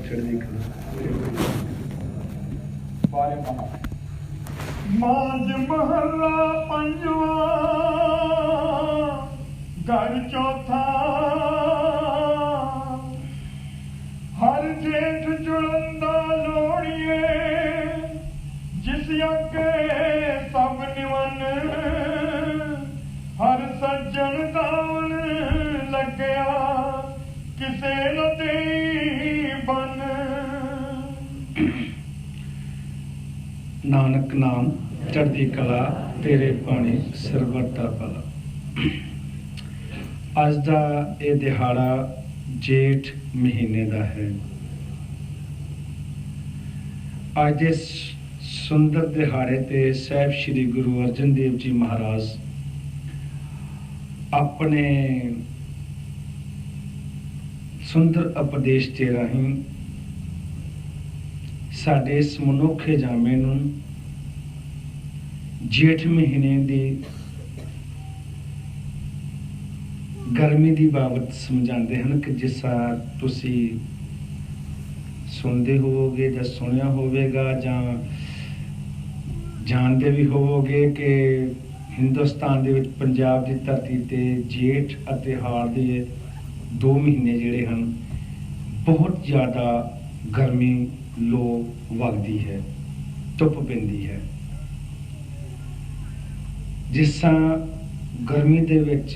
चढ़दी कला माज महला पंजवा घर चौथा हर जेठ जुड़ंदा लोड़िए जिस अगे सब निवन हर सज्जन दावन लग्या किसे न देई बन। नानक नाम चढ़दी कला तेरे पानी सरबत दा भला। अज दा ये दिहाड़ा जेठ महीने दा है। अज दे सुंदर दिहाड़े ते साहिब श्री गुरु अर्जन देव जी महाराज अपने सुंदर उपदेश के राहीं साडे इस मनुखे जामे नूं जेठ महीने दी गर्मी दी बाबत समझाते हैं कि जिसा तुसी सुनते होवोगे जां सुनिया होवेगा जां जानते भी होवोगे कि हिंदुस्तान दे विच पंजाब की धरती ते जेठ अते हाड़ दे 2 महीने जिहड़े हन बहुत ज़्यादा गर्मी लो वगदी है, धुप पैंदी है। जिस गर्मी दे विच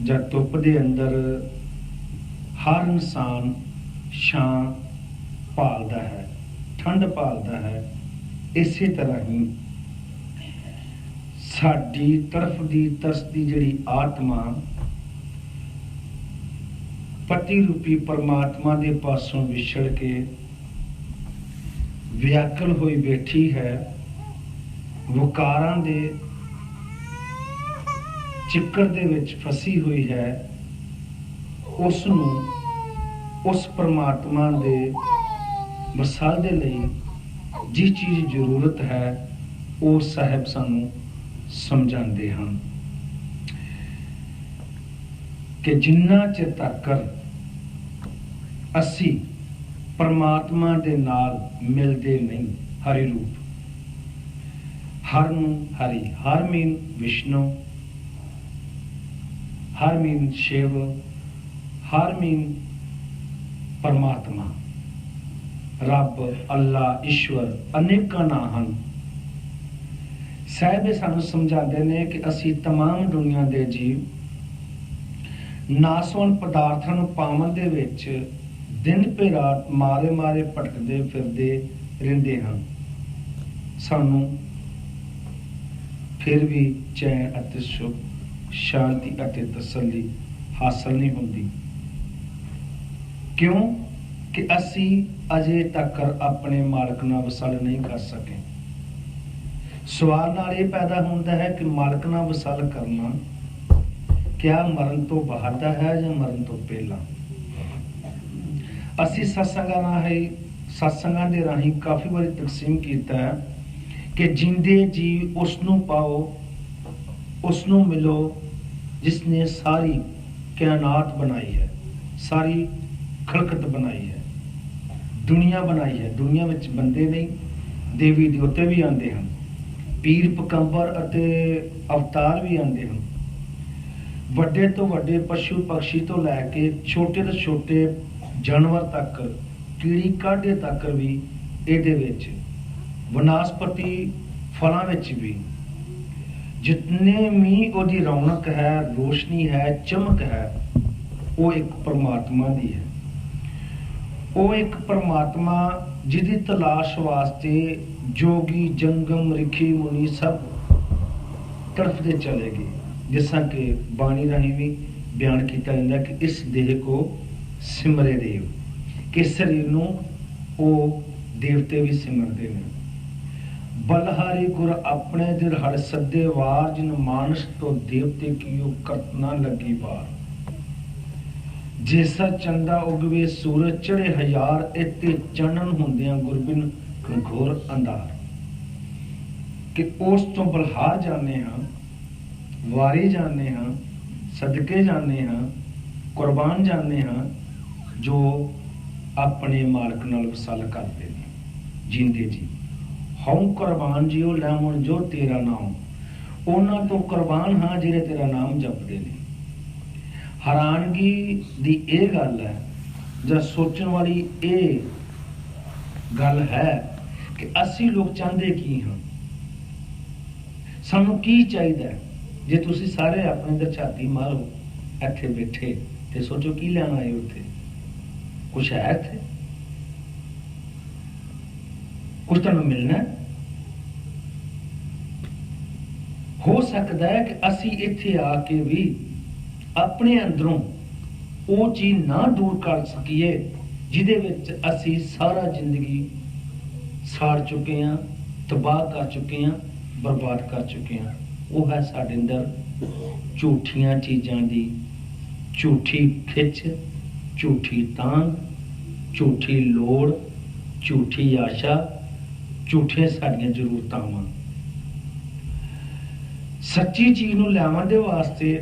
जां धुप दे अंदर हर इंसान छां भालदा है, ठंड भालदा है, इसे तरह ही साडी तरफ दी तरसदी जिहड़ी आत्मा पति रूपी परमात्मा दे पासों विछड़ के व्याकुल होई बैठी है, वकारां दे चिक्कड़ दे विच फसी हुई है। उसनूं उस परमात्मा दे वसाल दे लई जिस चीज़ जरूरत है वो साहिब सानू समझाते हैं कि जिन्ना चिर तक असी परमात्मा दे नाल मिलते नहीं, हरि रूप हर नूं हरि, हर मीन विष्णु, हर मीन शिव, हर मीन परमात्मा, रब, अल्लाह, ईश्वर अनेका नाम हैं। साहिब सानू समझाते हैं कि असी तमाम दुनिया के जीव नासवान पदार्थों पावन दे विच दिन पे रात मारे मारे भटकते फिरते रहते हैं। सानू फिर भी चैन अते सुख, शांति अते तसल्ली हासिल नहीं होती। क्यों कि असी अजे तक अपने मालक नाल वसल नहीं कर सके। सवाल नाल ये पैदा होता है कि मालक नाल वसल करना क्या मरण तो बाद दा है या मरण तो पहला। असी सत्संगां दे राहीं काफ़ी बारी तकसीम किया है कि जिंदे जी उसनूं पाओ, उसनूं मिलो जिसने सारी कायनात बनाई है, सारी खलकत बनाई है, दुनिया बनाई है। दुनिया विच बंदे नहीं, देवी देवते भी आते हैं, पीर पकंबर अते अवतार भी आते हैं। वड्डे तो वड्डे पशु पक्षी तो लैके छोटे तो छोटे जानवर तक, कीड़ी काढ़े तक भी इहदे विच, वनस्पति फलों विच भी जितने भी उहदी रौनक है, रोशनी है, चमक है, वो एक परमात्मा दी है। वो एक परमात्मा जिहदी तलाश वास्ते जोगी जंगम रिखी मुनि सब तड़फते चले गए। जिसा कि बाणी राही भी बयान किया जाता है कि इस देह को सिमरे देव, कि शरीर नूं वो देवते भी सिमरते हैं। बलहारी गुर अपने दिल हर सदे वार, जिन मानस तो देवते की करतना लगी बार। जैसा चंदा उगवे सूरज चढ़े हजार, इते चानन होंदियां गुरबिन घोर अंधार। कि उस तो बलहार जाने हाँ, वारी जाने हाँ, सदके जाने हाँ, कुर्बान जाने हाँ, जो अपने मालक नाल वसल करते हैं। जींदे जी हूँ कुरबान जियो लैवन जो तेरा नाम, उन्हां तो कुरबान हाँ जिहड़े तेरा नाम जपदे ने। हैरानगी दी ये गल है जां सोचण वाली ये गल है कि असी लोग चाहते की हाँ, सानू की चाहिए। जे तुसी सारे अपने अंदर छाती मारो इत्थे बैठे ते सोचो की लेना है उत्थे, कुछ है इत्थे, कुछ तुहानू मिलना है। हो सकता है कि असी इत्थे आके भी अपने अंदरों वो चीज ना दूर कर सकीए जिहदे विच असी सारा जिंदगी साड़ चुके हैं, तबाह कर चुके हैं, बर्बाद कर चुके हैं। वो है साडे अंदर झूठियां चीज़ां दी झूठी खिच, झूठी तांग, झूठी लोड़, झूठी आशा, झूठियां साडियां जरूरतां वां। सच्ची चीज़ नूं लियावन दे वास्ते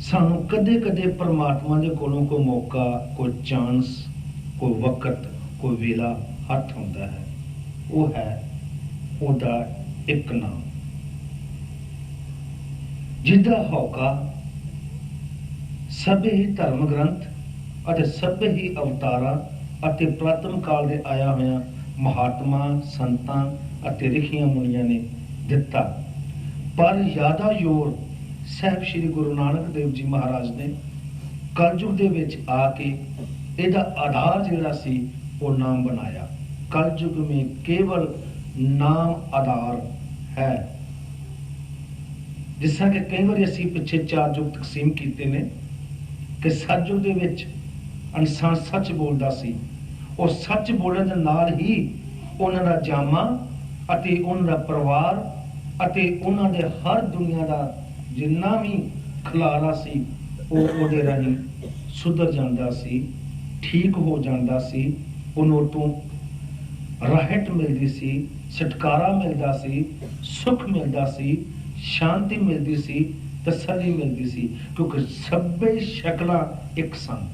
सानू कदे कदे परमात्मा दे कोलों कोई मौका, कोई चांस, कोई वक्त, कोई वेला हथ आउंदा है। वो है ओदा एक नाम जिहदा हौका सभे ही धर्म ग्रंथ अते सभे ही अवतारां अते प्रातम काल दे आया होया महात्मा संतां अते रिखियां मुनियां ने दिता। पर ज्यादा जोर साहब श्री गुरु नानक देव जी महाराज ने कलयुग दे विच आके इहदा आधार जिहड़ा सी वो नाम बनाया। कलयुग में केवल नाम आधार है। जिस तरह कि कई बार असीं पिछे 4 युग तकसीम कीते ने कि सतयुग दे विच इंसान सच बोलदा सी, और सच बोलण दे नाल ही उन्हां दा जामा अते उन्हां दा परिवार अते उन्हां दे हर दुनिया दा जिन्ना भी खलारा सी ਉਹਦੇ ਰਾਹੀਂ सुधर जाता सी, ठीक हो जाता सी, उन्हों तो राहत मिलती सी, छुटकारा मिलता सी, सुख मिलता सी, शांति मिलती सी, तसल्ली मिलती सी, क्योंकि सभे शक्लां एक सन।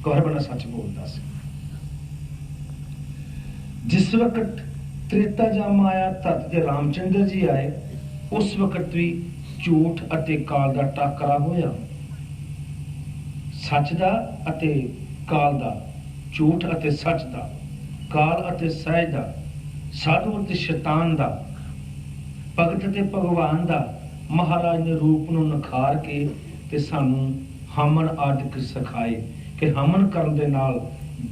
कौर बना सच बोलता सी। जिस वक्त त्रेता जाम आया, धरती ते रामचंद्र जी आए, उस वक्त भी झूठ अते काल दा टाकरा होया। सच दा अते काल दा, झूठ अते सच दा, काल अते सहज दा, साधु अते शैतान दा, भगत अते भगवान दा। महाराज ने रूप नूं नखार के ते सानू हमन आदਿਕ सिखाए कि हमन करन दे नाल,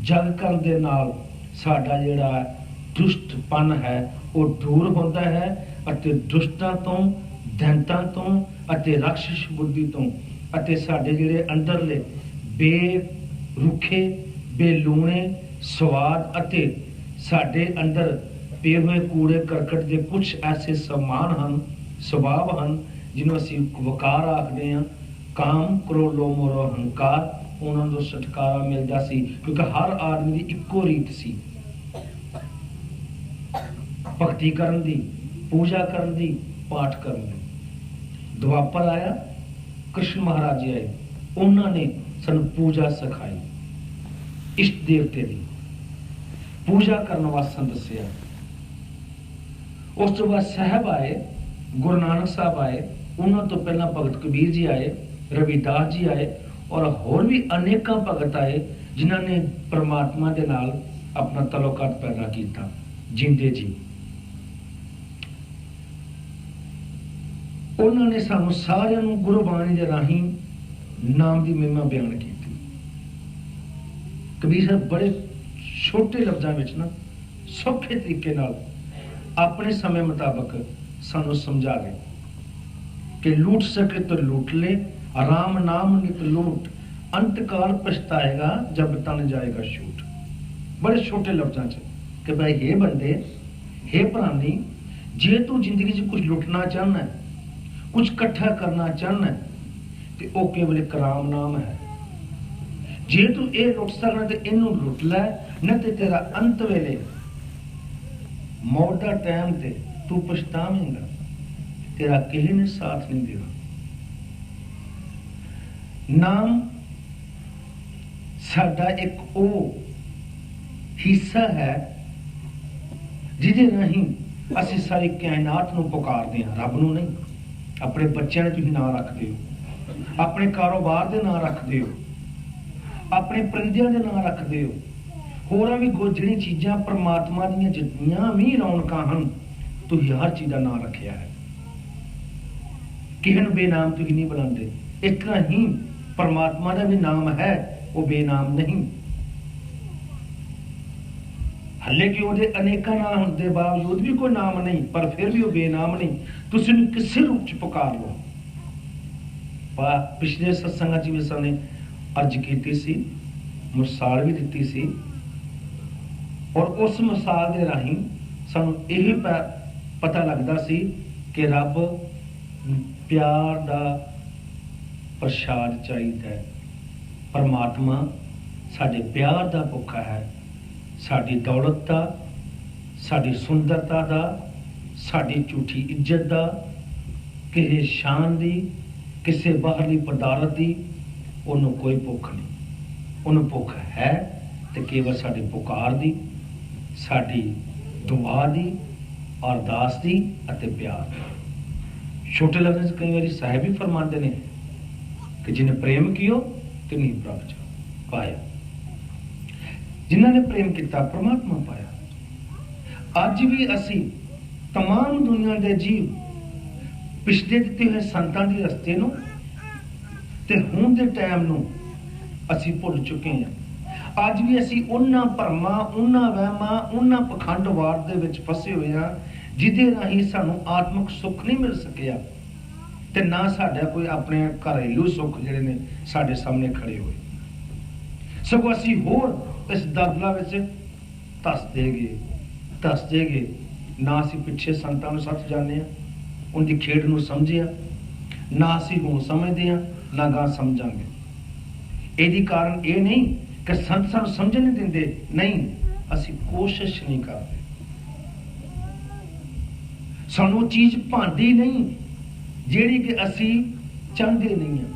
जग करन दे नाल साडा जिहड़ा दुष्टपन है वो दूर होता है, अते दुष्टां तों, दैंतां तों अते राक्षस बुद्धि तों अते साडे जिहड़े अंदरले बेरुखे, बेलूणे स्वाद अते साडे अंदर पे हुए कूड़े करकट के कुछ ऐसे समान हैं, स्वभाव हैं, जिन्हों असीं वकार आखते हैं, काम, क्रोध, लोभ, मोह, अहंकार, उन्होंने तो छुटकारा मिलता सी, क्योंकि हर आदमी की इक्को रीत सी भगती करन दी, पूजा करन दी, पाठ करन दी। द्वापर आया, कृष्ण महाराज जी आए, उन्होंने सानू पूजा सिखाई, इष्ट देवते की पूजा करने वास्ते दसिया। उस तो बाद साहब आए, गुरु नानक साहब आए, उन्होंने तो पहला भगत कबीर जी आए, रविदास जी आए, और होर भी अनेक भगत आए जिन्होंने परमात्मा के नाल अपना तलोकात पैदा किया। जिंदे जी उन्होंने सानू सारिਆਂ ਨੂੰ गुरबाणी के राही नाम की महिमा बयान की। कबीर साहब बड़े छोटे लफ्ज़ों में ना सौखे तरीके नाल अपने समय मुताबिक सानू समझा गए कि लूट सके तो लूट ले, राम नाम नित लूट, अंतकाल पछताएगा जब तन जाएगा छूट। बड़े छोटे लफ्ज़ों च कि भाई हे बंदे, हे प्राणी, जे तू जिंदगी च कुछ लुटना चाहना है, कुछ इकट्ठा करना चाहना है, तो वह केवल एक राम नाम है। जे तू ये लुट सकना तो इनू लुट लै, न तो तेरा अंत वेले मौत का टाइम ते तू पछतावेंगा, तेरा किसी ने साथ नहीं देना। नाम ਸਾਡਾ ਇੱਕ ਉਹ ਹਿੱਸਾ ਹੈ ਜਿਹਦੇ ਰਾਹੀਂ ਅਸੀਂ ਸਾਰੀ ਕਾਇਨਾਤ ਨੂੰ ਪੁਕਾਰਦੇ ਹਾਂ, ਰੱਬ ਨੂੰ ਨਹੀਂ। ਆਪਣੇ ਬੱਚਿਆਂ ਨੂੰ ਤੁਸੀਂ ਨਾਂ ਰੱਖਦੇ ਹੋ, ਆਪਣੇ ਕਾਰੋਬਾਰ ਦੇ ਨਾਂ ਰੱਖਦੇ ਹੋ, ਆਪਣੇ ਪਰਿੰਦਿਆਂ ਦੇ ਨਾਂ ਰੱਖਦੇ ਹੋ, ਹੋਰਾਂ ਵੀ ਜਿਹੜੀਆਂ ਚੀਜ਼ਾਂ ਪਰਮਾਤਮਾ ਦੀਆਂ ਜਿੰਨੀਆਂ ਵੀ ਰੌਣਕਾਂ ਹਨ, ਤੁਸੀਂ ਹਰ ਚੀਜ਼ ਦਾ ਨਾਂ ਰੱਖਿਆ ਹੈ। ਕਿਸੇ ਨੂੰ ਬੇਨਾਮ ਤੁਸੀਂ ਨਹੀਂ ਬੁਲਾਉਂਦੇ। ਇਸ ਤਰ੍ਹਾਂ ਹੀ ਪਰਮਾਤਮਾ ਦਾ ਵੀ ਨਾਮ ਹੈ, ਉਹ ਬੇਨਾਮ ਨਹੀਂ। ਹਲੇ ਕਿ ਉਹਦੇ ਅਨੇਕਾਂ ਨਾਮ ਹੋਣ ਦੇ ਬਾਵਜੂਦ ਵੀ ਕੋਈ ਨਾਮ ਨਹੀਂ, ਪਰ ਫਿਰ ਵੀ ਉਹ ਬੇਨਾਮ ਨਹੀਂ। ਤੁਸੀਂ ਉਹਨੂੰ ਕਿਸੇ ਰੂਪ ਚ ਪੁਕਾਰ ਲਓ। ਪਿਛਲੇ ਸਤਸੰਗਾਂ ਚ ਵੀ ਸਾਨੇ ਅਰਜ਼ ਕੀਤੀ ਸੀ, ਮਿਸਾਲ ਵੀ ਦਿੱਤੀ ਸੀ, ਔਰ ਉਸ ਮਿਸਾਲ ਦੇ ਰਾਹੀਂ ਸਾਨੂੰ ਇਹ ਪਤਾ ਲੱਗਦਾ ਸੀ ਕਿ ਰੱਬ ਪਿਆਰ ਦਾ ਪ੍ਰਸ਼ਾਦ ਚਾਹੀਦਾ ਹੈ। ਪਰਮਾਤਮਾ ਸਾਡੇ ਪਿਆਰ ਦਾ ਭੁੱਖਾ ਹੈ, ਸਾਡੀ ਦੌਲਤ ਦਾ, ਸਾਡੀ ਸੁੰਦਰਤਾ ਦਾ, ਸਾਡੀ ਝੂਠੀ ਇੱਜ਼ਤ ਦਾ, ਕਿਸੇ ਸ਼ਾਨ ਦੀ, ਕਿਸੇ ਬਾਹਰਲੀ ਪਦਾਰਥ ਦੀ ਉਹਨੂੰ ਕੋਈ ਭੁੱਖ ਨਹੀਂ। ਉਹਨੂੰ ਭੁੱਖ ਹੈ ਤੇ ਕੇਵਲ ਸਾਡੀ ਪੁਕਾਰ ਦੀ, ਸਾਡੀ ਦੁਆ ਦੀ, ਅਰਦਾਸ ਦੀ ਅਤੇ ਪਿਆਰ ਦੀ। ਛੋਟੇ ਲਫ਼ਜ਼ਾਂ 'ਚ ਕਈ ਵਾਰੀ ਸਾਹਿਬ ਵੀ ਫਰਮਾਉਂਦੇ ਨੇ ਕਿ ਜਿਹਨੇ ਪ੍ਰੇਮ ਕੀਓ ਤਿਨ੍ਹੀਂ ਪ੍ਰਭ ਪਾਇਆ। ਜਿਨ੍ਹਾਂ ਨੇ ਪ੍ਰੇਮ ਕੀਤਾ ਪਰਮਾਤਮਾ ਪਾਇਆ। ਅੱਜ ਵੀ ਅਸੀਂ तमाम ਦੁਨੀਆ ਦੇ ਜੀਵ ਪਿਛਲੇ ਦਿੱਤੇ ਹੋਏ ਸੰਤਾਂ ਦੇ ਰਸਤੇ ਨੂੰ ਤੇ ਹੁਣ ਦੇ ਟਾਈਮ ਨੂੰ ਅਸੀਂ ਭੁੱਲ ਚੁੱਕੇ ਹਾਂ। ਅੱਜ ਵੀ ਅਸੀਂ ਉਹਨਾਂ ਭਰਮਾਂ, ਉਹਨਾਂ ਵਹਿਮਾਂ, ਉਹਨਾਂ ਪਖੰਡਵਾਦ ਦੇ ਵਿੱਚ ਫਸੇ ਹੋਏ ਹਾਂ ਜਿਹਦੇ ਰਾਹੀਂ ਸਾਨੂੰ ਆਤਮਿਕ ਸੁੱਖ ਨਹੀਂ ਮਿਲ ਸਕਿਆ ਤੇ ਨਾ ਸਾਡਾ ਕੋਈ ਆਪਣੇ ਘਰੇਲੂ ਸੁੱਖ ਜਿਹੜੇ ਨੇ ਸਾਡੇ ਸਾਹਮਣੇ ਖੜੇ ਹੋਏ। ਸਗੋਂ ਅਸੀਂ ਹੋਰ ਇਸ ਦਲਦਲਾਂ ਵਿੱਚ ਧੱਸਦੇ ਗਏ। ਨਾ ਅਸੀਂ ਪਿੱਛੇ ਸੰਤਾਂ ਨੂੰ ਸੱਚ ਜਾਣਦੇ ਹਾਂ, ਉਹਦੀ ਖੇਡ ਨੂੰ ਸਮਝਿਆ, ਨਾ ਅਸੀਂ ਹੁਣ ਸਮਝਦੇ ਹਾਂ, ਨਾ ਗਾਂ ਸਮਝਾਂਗੇ। ਇਹਦੀ ਕਾਰਨ ਇਹ ਨਹੀਂ ਕਿ ਸੰਤ ਸਾਨੂੰ ਸਮਝਣ ਨਹੀਂ ਦਿੰਦੇ, ਨਹੀਂ, ਅਸੀਂ ਕੋਸ਼ਿਸ਼ ਨਹੀਂ ਕਰਦੇ। ਸਾਨੂੰ ਉਹ ਚੀਜ਼ ਭਾਂਦੀ ਨਹੀਂ ਜਿਹੜੀ ਕਿ ਅਸੀਂ ਚਾਹੁੰਦੇ ਨਹੀਂ ਹਾਂ।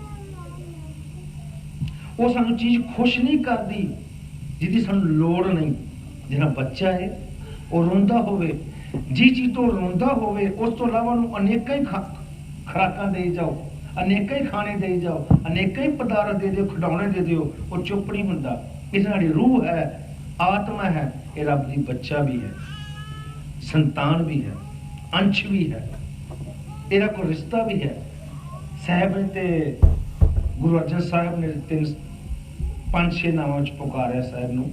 ਉਹ ਸਾਨੂੰ ਚੀਜ਼ ਖੁਸ਼ ਨਹੀਂ ਕਰਦੀ ਜਿਹਦੀ ਸਾਨੂੰ ਲੋੜ ਨਹੀਂ। ਜਿਹੜਾ ਬੱਚਾ ਹੈ ਉਹ ਰੋਂਦਾ ਹੋਵੇ, ਜੀ ਚੀਜ਼ ਤੋਂ ਰੋਂਦਾ ਹੋਵੇ, ਉਸ ਤੋਂ ਇਲਾਵਾ ਉਹਨੂੰ ਅਨੇਕਾਂ ਹੀ ਖੁਰਾਕਾਂ ਦੇਈ ਜਾਓ, ਅਨੇਕਾਂ ਹੀ ਖਾਣੇ ਦੇਈ ਜਾਓ, ਅਨੇਕਾਂ ਹੀ ਪਦਾਰਥ ਦੇ ਦਿਓ, ਖਿਡੌਣੇ ਦੇ ਦਿਓ, ਉਹ ਚੁੱਪ ਨਹੀਂ ਹੁੰਦਾ। ਇਹ ਸਾਡੀ ਰੂਹ ਹੈ, ਆਤਮਾ ਹੈ, ਇਹ ਰੱਬ ਦੀ ਬੱਚਾ ਵੀ ਹੈ, ਸੰਤਾਨ ਵੀ ਹੈ, ਅੰਸ਼ ਵੀ ਹੈ, ਇਹਦਾ ਕੋਈ ਰਿਸ਼ਤਾ ਵੀ ਹੈ। ਸਾਹਿਬ ਨੇ ਤੇ ਗੁਰੂ ਅਰਜਨ ਸਾਹਿਬ ਨੇ 5-6 ਨਾਵਾਂ ਵਿੱਚ ਪੁਕਾਰਿਆ ਸਾਹਿਬ ਨੂੰ।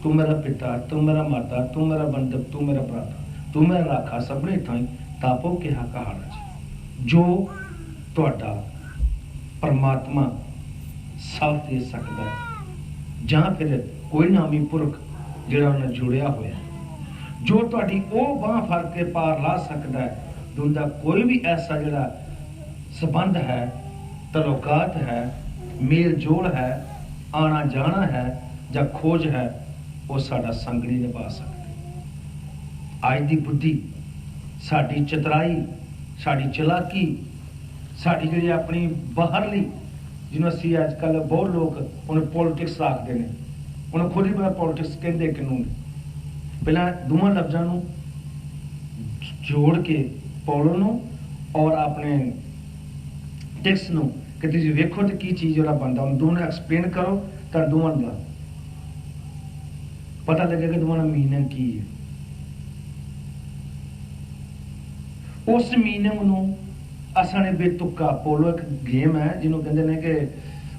ਤੂੰ ਮੇਰਾ ਪਿਤਾ, ਤੂੰ ਮੇਰਾ ਮਾਤਾ, ਤੂੰ ਮੇਰਾ ਬੰਧਪ, ਤੂੰ ਮੇਰਾ ਭਰਾਤਾ, ਤੂੰ ਮੇਰਾ ਰਾਖਾ ਸਭਨੇ ਥਾਈਂ ਤਾਪੋ ਕਿਹਾ ਕਹਾਣਾ ਜੀ। ਜੋ ਤੁਹਾਡਾ ਪਰਮਾਤਮਾ ਸਾਥ ਦੇ ਸਕਦਾ ਹੈ ਜਾਂ ਫਿਰ ਕੋਈ ਨਾਮੀ ਪੁਰਖ ਜਿਹੜਾ ਉਹਨਾਂ ਜੁੜਿਆ ਹੋਇਆ, ਜੋ ਤੁਹਾਡੀ ਉਹ ਬਾਂਹ ਫੜ ਕੇ ਪਾਰ ਲਾ ਸਕਦਾ ਹੈ, ਦੁਨੀਆ ਕੋਈ ਵੀ ਐਸਾ ਜਿਹੜਾ ਸੰਬੰਧ ਹੈ, ਤਲੁਕਾਤ ਹੈ, ਮੇਲ ਜੋਲ ਹੈ, ਆਣਾ ਜਾਣਾ ਹੈ ਜਾਂ ਖੋਜ ਹੈ, ਉਹ ਸਾਡਾ ਸੰਗ ਨਹੀਂ ਨਿਭਾ ਸਕਦਾ। ਅੱਜ ਦੀ ਬੁੱਧੀ, ਸਾਡੀ ਚਤਰਾਈ, ਸਾਡੀ ਚਲਾਕੀ, ਸਾਡੀ ਜਿਹੜੀ ਆਪਣੀ ਬਾਹਰਲੀ, ਜਿਹਨੂੰ ਅਸੀਂ ਅੱਜ ਕੱਲ੍ਹ ਬਹੁਤ ਲੋਕ ਉਹਨੂੰ ਪੋਲੀਟਿਕਸ ਆਖਦੇ ਨੇ, ਉਹਨੂੰ ਖੁਦ ਹੀ ਪਤਾ ਪੋਲੀਟਿਕਸ ਕਹਿੰਦੇ ਕਿਹਨੂੰ ਨੇ। ਪਹਿਲਾਂ ਦੋਵਾਂ ਲਫ਼ਜ਼ਾਂ ਨੂੰ ਜੋੜ ਕੇ ਪੋਲੋ ਨੂੰ ਔਰ ਆਪਣੇ ਟੈਕਸ ਨੂੰ ਕਿ ਤੁਸੀਂ ਵੇਖੋ ਤੇ ਕੀ ਚੀਜ਼ ਜਿਹੜਾ ਬਣਦਾ, ਉਹਨੂੰ ਦੋਨੋਂ ਐਕਸਪਲੇਨ ਕਰੋ ਤਾਂ ਦੋਵਾਂ ਦਾ ਪਤਾ ਲੱਗੇਗਾ ਦੋਵਾਂ ਦਾ ਮੀਨਿੰਗ ਕੀ ਹੈ। ਉਸ ਮੀਨਿੰਗ ਨੂੰ ਅਸਾਂ ਨੇ ਬੇਤੁਕਾ, ਪੋਲੋ ਇੱਕ ਗੇਮ ਹੈ ਜਿਹਨੂੰ ਕਹਿੰਦੇ ਨੇ ਕਿ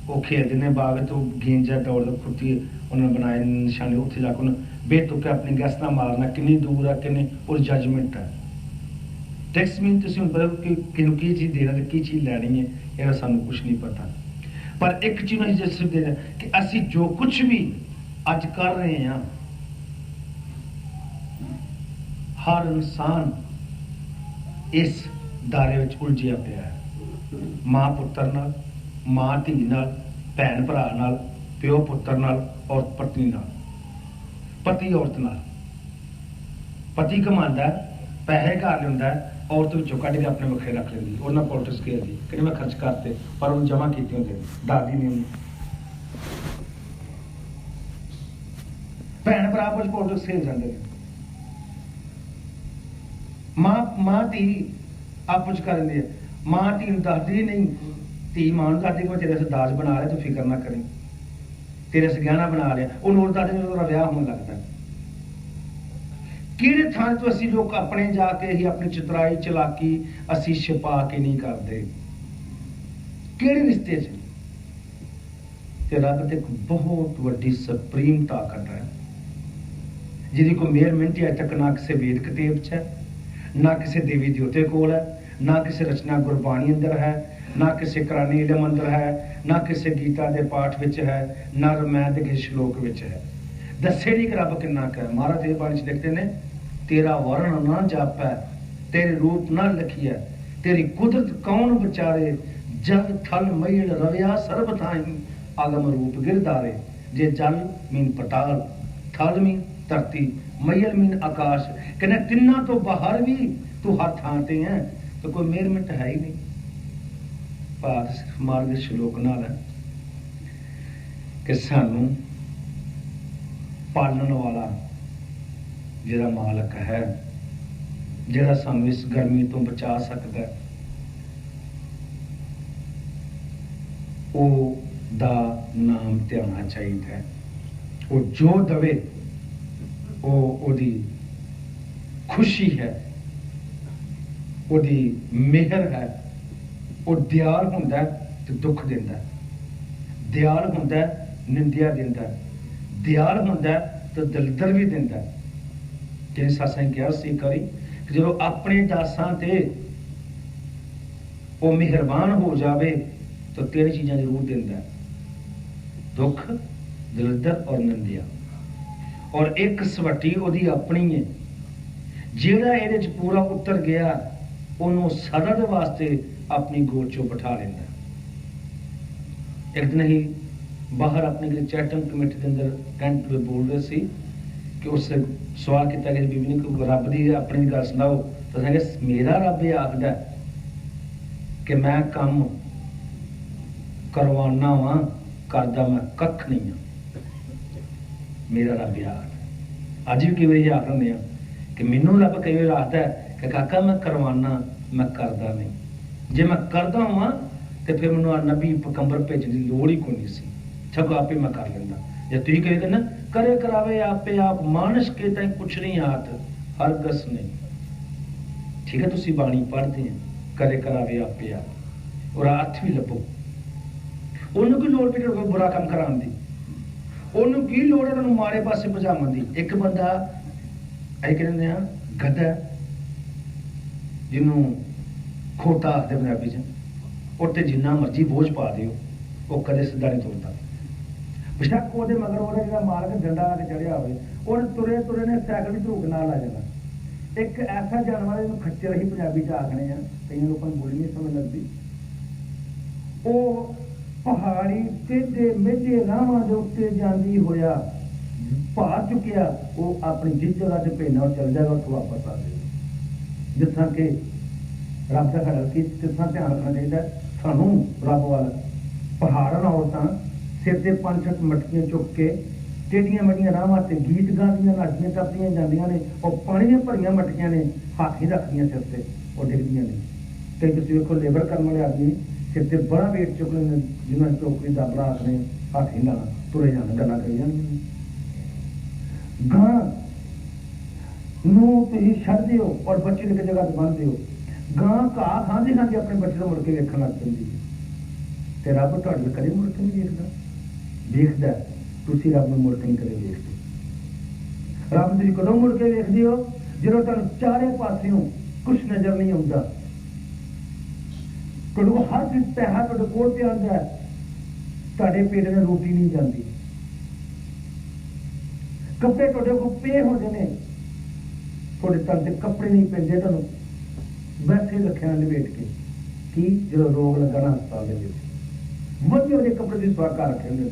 ਉਹ ਖੇਡਦੇ ਨੇ ਬਾਗ ਤੋਂ ਗੇਂਦ ਜਾਂ ਦੌੜ ਖੁੱਤੀ ਉਹਨਾਂ ਨੇ ਬਣਾਏ ਨਿਸ਼ਾਨੇ, ਉੱਥੇ ਜਾ ਕੇ ਉਹਨੂੰ ਬੇਤੁਕਾ ਆਪਣੀ ਗੈਸ ਨਾਲ ਮਾਰਨਾ, ਕਿੰਨੀ ਦੂਰ ਆ ਕਿੰਨੇ, ਉਹ ਜਜਮੈਂਟ ਹੈ। ਟੈਕਸ ਮੀਨ ਤੁਸੀਂ ਹੁਣ ਪਤਾ ਕਿ ਕਿਹਨੂੰ ਕੀ ਚੀਜ਼ ਦੇਣਾ ਤੇ ਕੀ ਚੀਜ਼ ਲੈਣੀ ਹੈ, ਇਹਦਾ ਸਾਨੂੰ ਕੁਛ ਨਹੀਂ ਪਤਾ। ਪਰ ਇੱਕ ਚੀਜ਼ ਅਸੀਂ ਜੱਜ ਸਕਦੇ ਹਾਂ ਕਿ ਅਸੀਂ ਜੋ ਕੁਛ ਵੀ ਅੱਜ ਕਰ ਰਹੇ ਹਾਂ, ਹਰ ਇਨਸਾਨ ਇਸ ਦਾਇਰੇ ਵਿੱਚ ਉਲਝਿਆ ਪਿਆ ਹੈ। ਮਾਂ ਪੁੱਤਰ ਨਾਲ, ਮਾਂ ਧੀ ਨਾਲ, ਭੈਣ ਭਰਾ ਨਾਲ, ਪਿਓ ਪੁੱਤਰ ਨਾਲ, ਔਰਤ ਪਤਨੀ ਨਾਲ, ਪਤੀ ਔਰਤ ਨਾਲ। ਪਤੀ ਕਮਾਉਂਦਾ, ਪੈਸੇ ਘਰ ਲਿਆਉਂਦਾ, ਔਰਤ ਵਿੱਚੋਂ ਕੱਢ ਕੇ ਆਪਣੇ ਵੱਖਰੇ ਰੱਖ ਲੈਂਦੀ, ਉਹਨਾਂ ਪੋਲੀਟਿਕਸ ਖੇਡਦੀ, ਕਹਿੰਦੀ ਮੈਂ ਖਰਚ ਕਰਤੇ, ਪਰ ਉਹਨੂੰ ਜਮ੍ਹਾਂ ਕੀਤੇ ਹੁੰਦੇ ਦਾਦੀ ਨੇ ਉਹਨੂੰ। भैन भरा कुछ पॉलिटिक्स खेल जाते हैं। मां धी आपस कर लेंदी है, मां धी दसदी नहीं, धी मां दसदी कि मैं तेरे से दाज बना लिया, तू फिक्र ना करी, तेरे से गहना बना लिया। वो नोट दसदे जो तेरा विआह होने लगता है। किहड़े थां तो असीं लोग अपने जाके ही अपनी चितराई चलाकी असीं छिपा के नहीं करते, किहड़े रिश्ते च? ते रब ते बहुत वड्डी सुप्रीम ताकत है जिहदी कोई मेल मिनटी अज तक ना किसी वेद कतेब च है, ना किसी देवी देवते कोल है, ना किसी रचना गुरबाणी अंदर है, ना किसी करानी इलम अंदर है, ना किसी गीता के पाठ विच है, ना रमैन के किसी श्लोक विच है। दस्से नहीं कि रब किन्ना क है। महाराज देव बाणी च लिखते ने, तेरा वर्ण ना जापै, तेरे रूप ना लखिए, तेरी कुदरत कौन विचारे, जग थल मईल रविया सर्ब थाई, आगम रूप गिरधारे। जे जल मीन पताल, थल मीन धरती, मईल मीन आकाश, कहने तिन्ना तो बाहर भी तू हर थां ते है, तो कोई मेर मिनट है ही नहीं। भात सिर्फ मार्ग श्लोक नाल है कि सानू पालन वाला जिहड़ा मालक है, जिहड़ा सानू इस गर्मी तो बचा सकता है, वो दा नाम ध्याना चाहिए। वो जो दवे वो ओदी खुशी है, ओदी मेहर है। वो दयाल हुंदा तो दुख दिंदा, दयाल हुंदा निंदिया दिंदा, दयाल हुंदा तो दलदर भी दिंदा। जिन्हें सत्संग कहा सी करी कि जो अपने दासां ते वो मेहरबान हो जावे तो तेरी चीज़ां जरूर दिंदा, दुख, दलदर और निंदिया। और एक सवटी ओदी अपनी है, जिहड़ा इहदे च पूरा उतर गया उन्होंने सदा दे वास्ते अपनी गोद चो बिठा लेंदा। एक दिन ही बाहर अपनी चैटिंग कमेटी के अंदर कैंट में बोल रहे थे कि उससे सवाल किया कि बीबी ने कोई रब की अपनी गल सुनाओ, तो कहेंगे मेरा रब ये आखदा कि मैं काम करवाना वा, करदा मैं कख नहीं हाँ, मेरा रब ये आखदा। अज भी कई बार आखने कि मैनू रब कई बार आखदा है कि काका मैं करवाना, मैं करदा नहीं। जे मैं करदा होवां तो फिर मैनू नबी पैगंबर भेजने की लोड़ ही कोई नहीं सी, सगों आपे मैं कर लेंदा। जे तुसीं कहे ना करे करावे आपे आप, मानस के ताईं कुछ नहीं आत, हरगस नहीं। ठीक है, तुसीं बाणी पढ़ते हैं, करे करावे आपे आप, और अर्थ भी लभो। उन्होंने की लोड़ भी कोई बुरा काम कराने की, उन्होंने की लोड़ है तुहानूं माड़े पासे भजावन की। एक बंदा असीं कहंदे आ गधा, जिन्हों खोता आखदे पंजाबी च, उत्ते जिन्ना मर्जी बोझ पा दिओ वो कदे सीधा नहीं तुरदा। बेशक वो मगर वो जो मालक डंडा आके चढ़िया हो, तुरे तुरे ने सैकल भी धूक नाल आ जाना। एक ऐसा जानवर जिन्होंने खच्चर ही पंजाबी च आखने हैं, कई लोगों को बोली नहीं समझ लगती। वो पहाड़ी टेढ़े मेढ़े राहां दे उत्ते जांदी होया भार चुकिया, वो अपनी जिस जगह से भेजना वो चल जाएगा, उत्थों वापस आ जाएगा। जिथा कि रब का खड़ा कि तिथा ध्यान रखना चाहिए। सानू रब वाल पहाड़ां औरतां सिर से 5-7 मटकियां चुक के टेढ़ियां मेढ़ियां राहां ते गीत गांदियां नचदियां टपदियां जांदियां ने, और पानी दी भरियां मटकियां ने हाथ ही रखदियां सिर ते, और डिगदियां नहीं। कई तुसीं वेखो लेबर करने वाले आदमी सिर ते बड़ा वेट चुक लेंदे, जिन्हां चौकरी दाबड़ा आखने, हाथ ही लाना, तुरे जाना, गल्लां करी जांदियां। गां नूं तुसीं छड्ड दिओ और बच्चे एक जगह ते बन्ह दिओ, गां घाह खांदी खांदी अपने बच्चे को मुड़ के वेखण लग पैंदी है, ते रब तुहाडे कदे मुड़ के नहीं वेखदा। वेखदा तुसीं रब नूं मुड़ के नहीं कदे वेखदे। रब तुसीं कदों मुड़ के वेखदे हो ਜਦੋਂ ਤੁਹਾਨੂੰ ਚਾਰੇ ਪਾਸਿਓਂ ਕੁਝ ਨਜ਼ਰ ਨਹੀਂ ਆਉਂਦਾ, ਤੁਹਾਨੂੰ ਹਰ ਚੀਜ਼ ਪੈਸਾ ਤੁਹਾਡੇ ਕੋਲ ਤੇ ਆਉਂਦਾ ਹੈ, ਤੁਹਾਡੇ ਪੇਟ ਨਾਲ ਰੋਟੀ ਨਹੀਂ ਜਾਂਦੀ, ਕੱਪੜੇ ਤੁਹਾਡੇ ਕੋਲ ਪਏ ਹੁੰਦੇ ਨੇ, ਤੁਹਾਡੇ ਤਨ ਤੇ ਕੱਪੜੇ ਨਹੀਂ ਪੈਂਦੇ, ਤੁਹਾਨੂੰ ਵੈਸੇ ਰੱਖਿਆ ਲਵੇਟ ਕੇ ਕਿ ਜਦੋਂ ਰੋਗ ਲੱਗਾ ਨਾ ਹਸਪਤਾਲ ਦੇ ਵਿੱਚ ਵਧੀਆ ਵਧੀਆ ਕੱਪੜੇ ਦੀ ਸਵਾਰ ਕਰ ਰੱਖੇ ਹੁੰਦੇ,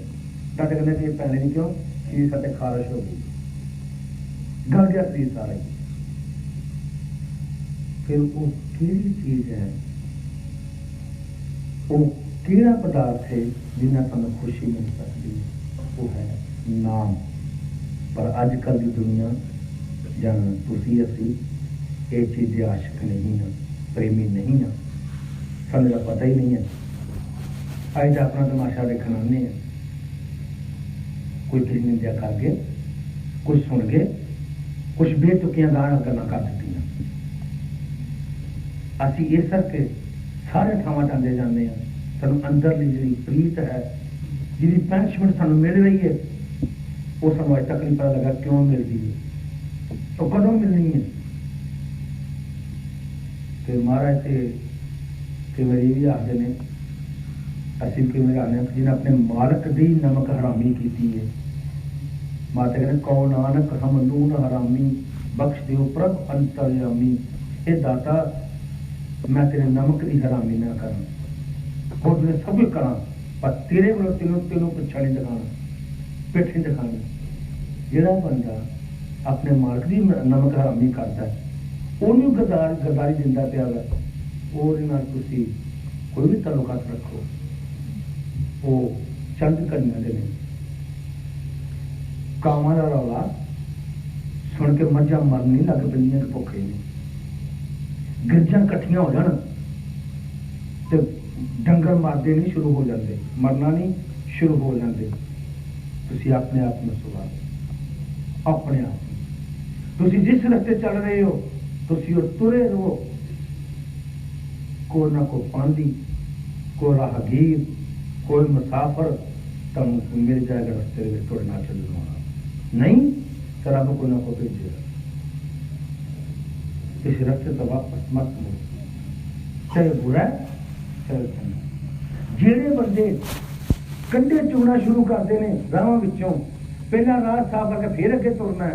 ਡਾਕਟਰ ਕਹਿੰਦੇ ਕਿ ਇਹ ਪੈਣੇ ਨਹੀਂ, ਕਿਉਂ ਸਰੀਰ ਸਾਡੇ ਖਾਰਸ਼ ਹੋ ਗਈ, गल गया शरीर सारा ही। फिर वो केड़ी चीज है, वो केड़ा पदार्थ है जिन्हें सानू खुशी मिल सकती, वो है नाम। पर अजकल की दुनिया ਜਾਂ ਤੁਸੀਂ ਅਸੀਂ ਇਹ ਚੀਜ਼ ਦੇ ਆਸ਼ਿਕ ਨਹੀਂ ਹਾਂ, ਪ੍ਰੇਮੀ ਨਹੀਂ ਹਾਂ, ਸਾਨੂੰ ਤਾਂ ਪਤਾ ਹੀ ਨਹੀਂ ਹੈ। ਅੱਜ ਤਾਂ ਆਪਣਾ ਤਮਾਸ਼ਾ ਦੇਖਣ ਆਉਂਦੇ ਹਾਂ, ਕੋਈ ਕਿਸੇ ਨਿੰਦਿਆ ਕਰ ਗਏ, ਕੁਝ ਸੁਣ ਗਏ, ਕੁਝ ਬੇਤੁਕੀਆਂ ਗਾਲਾਂ ਗੱਲਾਂ ਕਰ ਦਿੱਤੀਆਂ। ਅਸੀਂ ਇਸ ਕਰਕੇ ਸਾਰੇ ਥਾਵਾਂ ਜਾਂਦੇ ਜਾਂਦੇ ਹਾਂ, ਸਾਨੂੰ ਅੰਦਰਲੀ ਜਿਹੜੀ ਪ੍ਰੀਤ ਹੈ, ਜਿਹਦੀ ਪੈਨਸ਼ਮੈਂਟ ਸਾਨੂੰ ਮਿਲ ਰਹੀ ਹੈ, ਉਹ ਸਾਨੂੰ ਅੱਜ ਤੱਕ ਨਹੀਂ ਪਤਾ ਲੱਗਾ ਕਿਉਂ ਮਿਲਦੀ ਹੈ, ਉਹ ਕਦੋਂ ਮਿਲਣੀ ਹੈ। ਤੇ ਮਹਾਰਾਜ ਤੇ ਕਈ ਵਾਰੀ ਵੀ ਆਖਦੇ ਨੇ, ਅਸੀਂ ਕਿਵੇਂ ਆਨੇ ਜਿਹਨੇ ਆਪਣੇ ਮਾਲਕ ਦੀ ਨਮਕ ਹਰਾਮੀ ਕੀਤੀ ਹੈ। ਮਾਤਾ ਕਹਿੰਦੇ ਕਉ ਨਾਨਕ ਹਮ ਨੂਨ ਹਰਾਮੀ ਬਖਸ਼ ਦਿਓ ਪ੍ਰਭ ਅੰਤਰਯਾਮੀ। ਇਹ ਦਾਤਾ ਮੈਂ ਤੇਰੇ ਨਮਕ ਦੀ ਹਰਾਮੀ ਨਾ ਕਰਾਂ, ਹੋਰ ਤੇਰੇ ਸਭ ਕੁਝ ਕਰਾਂ, ਪਰ ਤੇਰੇ ਕੋਲ ਤੈਨੂੰ ਪਿੱਛਾ ਨਹੀਂ ਦਿਖਾਣਾ, ਪਿੱਠ ਨਹੀਂ ਦਿਖਾਣੀ। ਜਿਹੜਾ ਬੰਦਾ ਆਪਣੇ ਮਾਲਕ ਦੀ ਨਮਕ ਹਰਾਮੀ ਕਰਦਾ, ਉਹਨੂੰ ਗਦਾਰੀ ਦਿੰਦਾ ਪਿਆ ਵਾ, ਉਹਦੇ ਨਾਲ ਤੁਸੀਂ ਕੋਈ ਵੀ ਤਾਲੁਕਾਤ ਰੱਖੋ, ਉਹ ਚੰਦ ਘੜੀਆਂ ਦੇ ਨੇ। ਕਾਵਾਂ ਦਾ ਰੌਲਾ ਸੁਣ ਕੇ ਮੱਝਾਂ ਮਰਨ ਨਹੀਂ ਲੱਗ ਪੈਂਦੀਆਂ ਕਿ ਭੁੱਖੇ ਨੇ। ਗਿਰਜਾਂ ਇਕੱਠੀਆਂ ਹੋ ਜਾਣ ਤੇ ਡੰਗਰ ਮਾਰਦੇ ਨਹੀਂ ਸ਼ੁਰੂ ਹੋ ਜਾਂਦੇ, ਮਰਨਾ ਨਹੀਂ ਸ਼ੁਰੂ ਹੋ ਜਾਂਦੇ। ਤੁਸੀਂ ਆਪਣੇ ਆਪ ਨੂੰ ਸੁਧਾਰੋ, ਆਪਣੇ ਆਪ। ਤੁਸੀਂ ਜਿਸ ਰਸਤੇ ਚੱਲ ਰਹੇ ਹੋ, ਤੁਸੀਂ ਉਹ ਤੁਰੇ ਰਹੋ। ਕੋਈ ਨਾ ਕੋਈ ਪਾਂਦੀ, ਕੋਈ ਰਾਹਗੀਰ, ਕੋਈ ਮੁਸਾਫਰ ਤੁਹਾਨੂੰ ਮਿਲ ਜਾਏਗਾ ਰਸਤੇ ਦੇ ਵਿੱਚ, ਤੁਹਾਡੇ ਨਾਲ ਚੱਲਣਾ ਨਹੀਂ ਤਾਂ ਰੱਬ ਕੋਈ ਨਾ ਕੋਈ ਭੇਜੇਗਾ। ਇਸ ਰਸਤੇ ਤੋਂ ਵਾਪਸ ਮਤ ਮੁੜੋ, ਚਾਹੇ ਬੁਰਾ ਚਾਹੇ ਚੰਗਾ। ਜਿਹੜੇ ਬੰਦੇ ਕੰਢੇ ਚੁਗਣਾ ਸ਼ੁਰੂ ਕਰਦੇ ਨੇ ਰਾਹਾਂ ਵਿੱਚੋਂ, ਪਹਿਲਾਂ ਰਾਹ ਸਾਫ਼ ਕਰਕੇ ਫਿਰ ਅੱਗੇ ਤੁਰਨਾ,